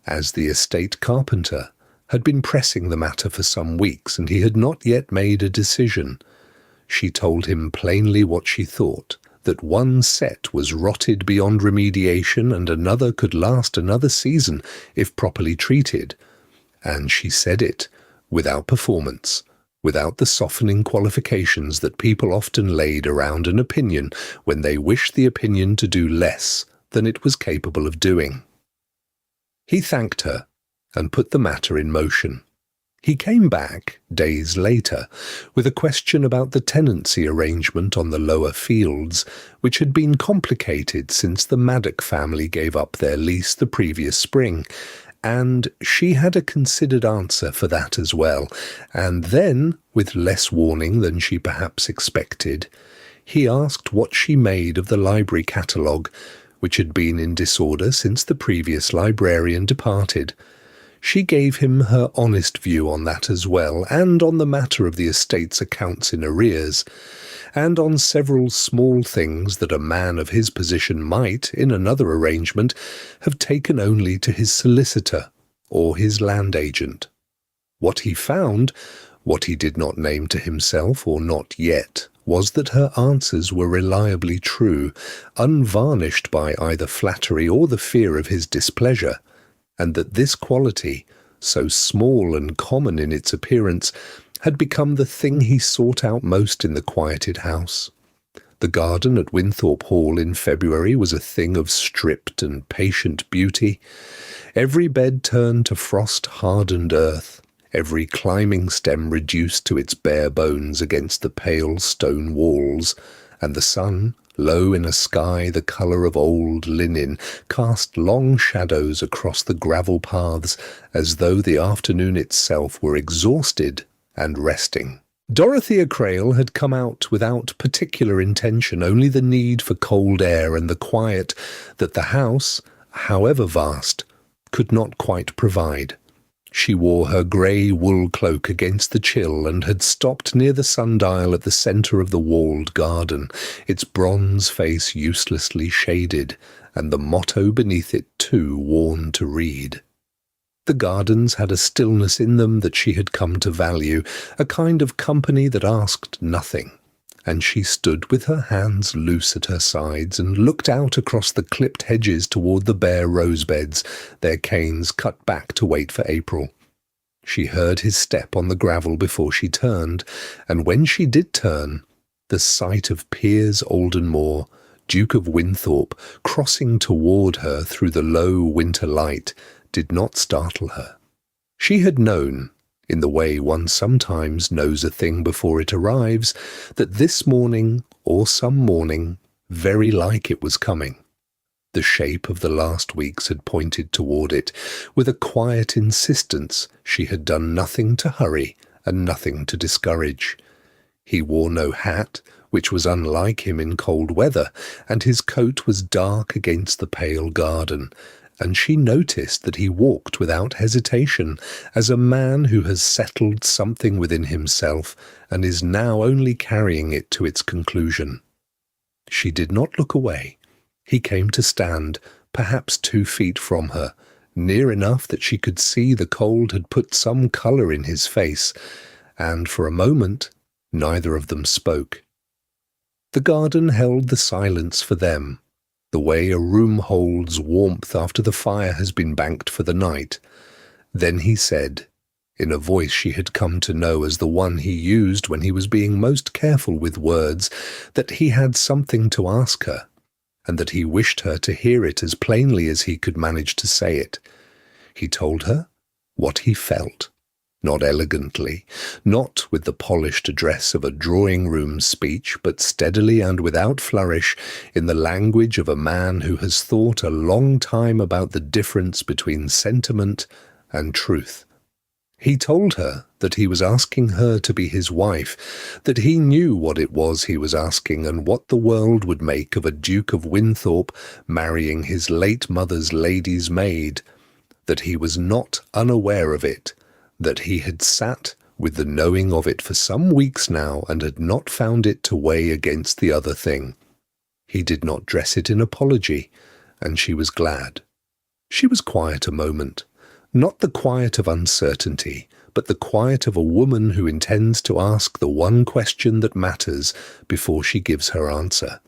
as the estate carpenter had been pressing the matter for some weeks, and he had not yet made a decision. She told him plainly what she thought, that one set was rotted beyond remediation and another could last another season if properly treated, and she said it without performance, without the softening qualifications that people often laid around an opinion when they wished the opinion to do less than it was capable of doing. He thanked her and put the matter in motion. He came back, days later, with a question about the tenancy arrangement on the lower fields, which had been complicated since the Maddock family gave up their lease the previous spring, and she had a considered answer for that as well, and then, with less warning than she perhaps expected, he asked what she made of the library catalogue, which had been in disorder since the previous librarian departed. She gave him her honest view on that as well, and on the matter of the estate's accounts in arrears, and on several small things that a man of his position might, in another arrangement, have taken only to his solicitor or his land agent. What he found, what he did not name to himself or not yet, was that her answers were reliably true, unvarnished by either flattery or the fear of his displeasure, and that this quality, so small and common in its appearance, had become the thing he sought out most in the quieted house. The garden at Winthorpe Hall in February was a thing of stripped and patient beauty. Every bed turned to frost-hardened earth, every climbing stem reduced to its bare bones against the pale stone walls, and the sun, low in a sky the colour of old linen, cast long shadows across the gravel paths as though the afternoon itself were exhausted and resting. Dorothea Crale had come out without particular intention, only the need for cold air and the quiet that the house, however vast, could not quite provide. She wore her grey wool cloak against the chill and had stopped near the sundial at the centre of the walled garden, its bronze face uselessly shaded, and the motto beneath it too worn to read. The gardens had a stillness in them that she had come to value, a kind of company that asked nothing, and she stood with her hands loose at her sides and looked out across the clipped hedges toward the bare rose-beds, their canes cut back to wait for April. She heard his step on the gravel before she turned, and when she did turn, the sight of Piers Aldenmoor, Duke of Winthorpe, crossing toward her through the low winter light, did not startle her. She had known, in the way one sometimes knows a thing before it arrives, that this morning, or some morning, very like it was coming. The shape of the last weeks had pointed toward it. With a quiet insistence, she had done nothing to hurry and nothing to discourage. He wore no hat, which was unlike him in cold weather, and his coat was dark against the pale garden, and she noticed that he walked without hesitation, as a man who has settled something within himself and is now only carrying it to its conclusion. She did not look away. He came to stand, perhaps 2 feet from her, near enough that she could see the cold had put some colour in his face, and for a moment neither of them spoke. The garden held the silence for them, the way a room holds warmth after the fire has been banked for the night. Then he said, in a voice she had come to know as the one he used when he was being most careful with words, that he had something to ask her, and that he wished her to hear it as plainly as he could manage to say it. He told her what he felt, not elegantly, not with the polished address of a drawing-room speech, but steadily and without flourish, in the language of a man who has thought a long time about the difference between sentiment and truth. He told her that he was asking her to be his wife, that he knew what it was he was asking and what the world would make of a Duke of Winthorpe marrying his late mother's lady's maid, that he was not unaware of it, that he had sat with the knowing of it for some weeks now and had not found it to weigh against the other thing. He did not dress it in apology, and she was glad. She was quiet a moment, not the quiet of uncertainty, but the quiet of a woman who intends to ask the one question that matters before she gives her answer.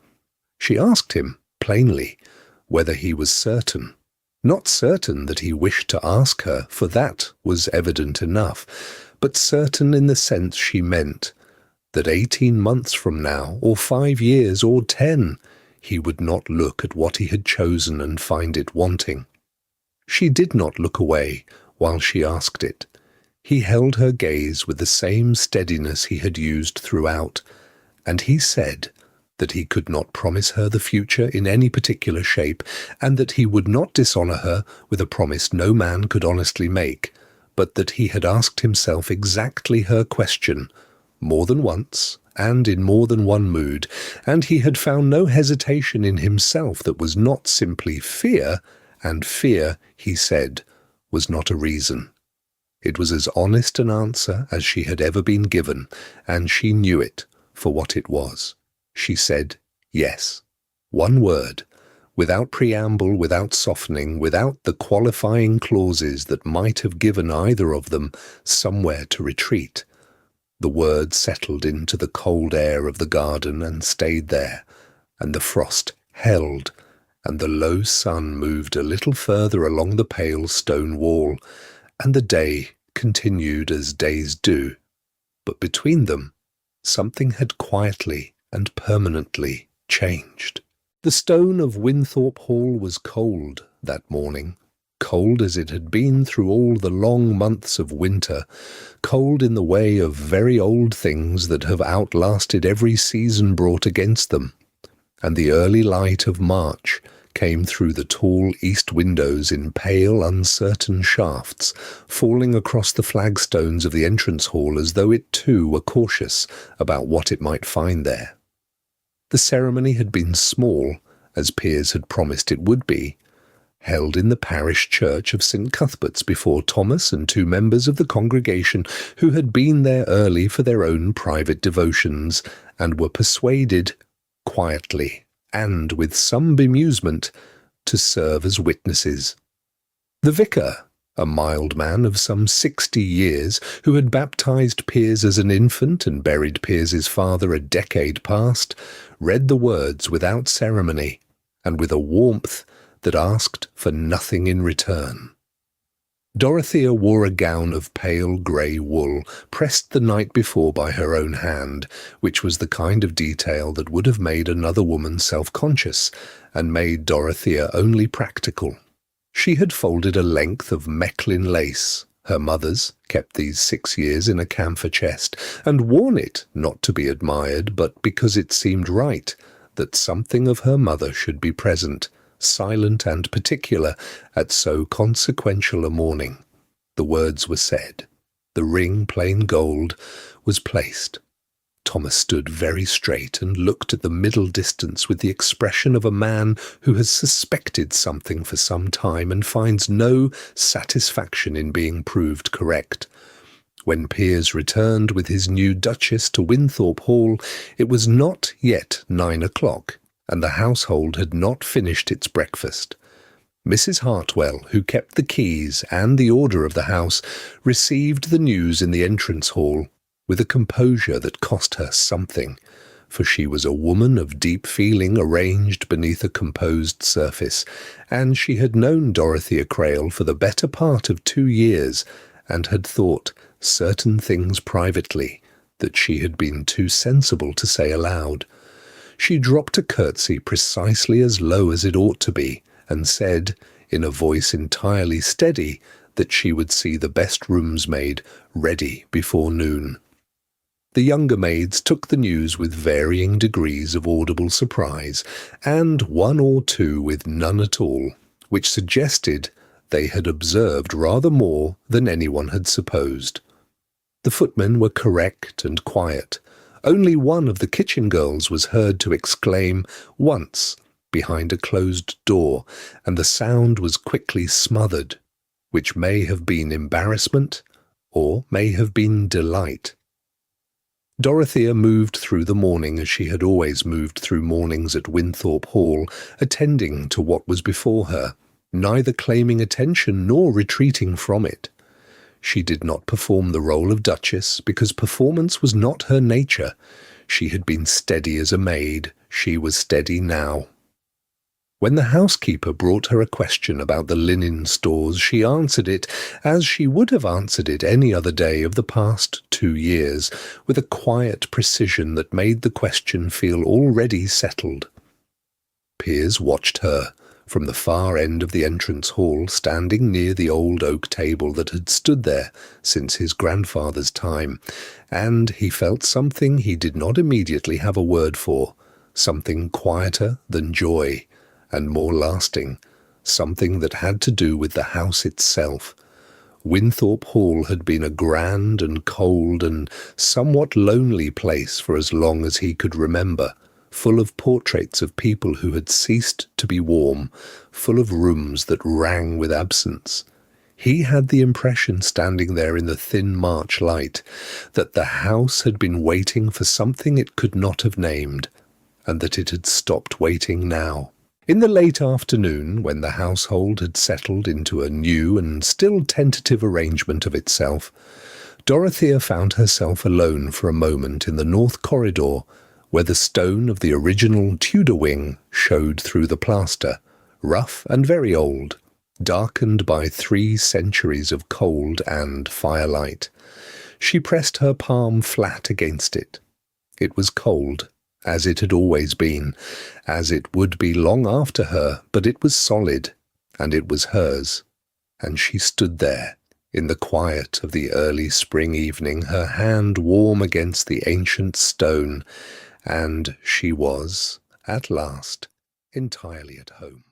She asked him, plainly, whether he was certain. Not certain that he wished to ask her, for that was evident enough, but certain in the sense she meant, that 18 months from now, or 5 years, or 10, he would not look at what he had chosen and find it wanting. She did not look away while she asked it. He held her gaze with the same steadiness he had used throughout, and he said that he could not promise her the future in any particular shape, and that he would not dishonour her with a promise no man could honestly make, but that he had asked himself exactly her question, more than once, and in more than one mood, and he had found no hesitation in himself that was not simply fear, and fear, he said, was not a reason. It was as honest an answer as she had ever been given, and she knew it for what it was. She said, yes. One word, without preamble, without softening, without the qualifying clauses that might have given either of them somewhere to retreat. The word settled into the cold air of the garden and stayed there, and the frost held, and the low sun moved a little further along the pale stone wall, and the day continued as days do, but between them, something had quietly and permanently changed. The stone of Winthorpe Hall was cold that morning, cold as it had been through all the long months of winter, cold in the way of very old things that have outlasted every season brought against them, and the early light of March came through the tall east windows in pale, uncertain shafts, falling across the flagstones of the entrance hall as though it too were cautious about what it might find there. The ceremony had been small, as Piers had promised it would be, held in the parish church of St. Cuthbert's before Thomas and 2 members of the congregation who had been there early for their own private devotions and were persuaded, quietly and with some bemusement, to serve as witnesses. The vicar, a mild man of some 60 years, who had baptized Piers as an infant and buried Piers's father a decade past, read the words without ceremony and with a warmth that asked for nothing in return. Dorothea wore a gown of pale grey wool, pressed the night before by her own hand, which was the kind of detail that would have made another woman self-conscious and made Dorothea only practical. She had folded a length of Mechlin lace, her mother's, kept these 6 years in a camphor chest, and worn it not to be admired, but because it seemed right that something of her mother should be present, silent and particular, at so consequential a morning. The words were said. The ring, plain gold, was placed. Thomas stood very straight and looked at the middle distance with the expression of a man who has suspected something for some time and finds no satisfaction in being proved correct. When Piers returned with his new Duchess to Winthorpe Hall, it was not yet 9 o'clock, and the household had not finished its breakfast. Mrs. Hartwell, who kept the keys and the order of the house, received the news in the entrance hall with a composure that cost her something, for she was a woman of deep feeling arranged beneath a composed surface, and she had known Dorothea Crale for the better part of 2 years, and had thought certain things privately that she had been too sensible to say aloud. She dropped a curtsy precisely as low as it ought to be, and said, in a voice entirely steady, that she would see the best rooms made ready before noon. The younger maids took the news with varying degrees of audible surprise, and 1 or 2 with none at all, which suggested they had observed rather more than anyone had supposed. The footmen were correct and quiet. Only one of the kitchen girls was heard to exclaim once behind a closed door, and the sound was quickly smothered, which may have been embarrassment or may have been delight. Dorothea moved through the morning as she had always moved through mornings at Winthorpe Hall, attending to what was before her, neither claiming attention nor retreating from it. She did not perform the role of Duchess because performance was not her nature. She had been steady as a maid. She was steady now. When the housekeeper brought her a question about the linen stores, she answered it as she would have answered it any other day of the past 2 years, with a quiet precision that made the question feel already settled. Piers watched her from the far end of the entrance hall, standing near the old oak table that had stood there since his grandfather's time, and he felt something he did not immediately have a word for, something quieter than joy, and more lasting, something that had to do with the house itself. Winthorpe Hall had been a grand and cold and somewhat lonely place for as long as he could remember, full of portraits of people who had ceased to be warm, full of rooms that rang with absence. He had the impression, standing there in the thin March light, that the house had been waiting for something it could not have named, and that it had stopped waiting now. In the late afternoon, when the household had settled into a new and still tentative arrangement of itself, Dorothea found herself alone for a moment in the north corridor, where the stone of the original Tudor wing showed through the plaster, rough and very old, darkened by 3 centuries of cold and firelight. She pressed her palm flat against it. It was cold, as it had always been, as it would be long after her, but it was solid, and it was hers. And she stood there, in the quiet of the early spring evening, her hand warm against the ancient stone, and she was, at last, entirely at home.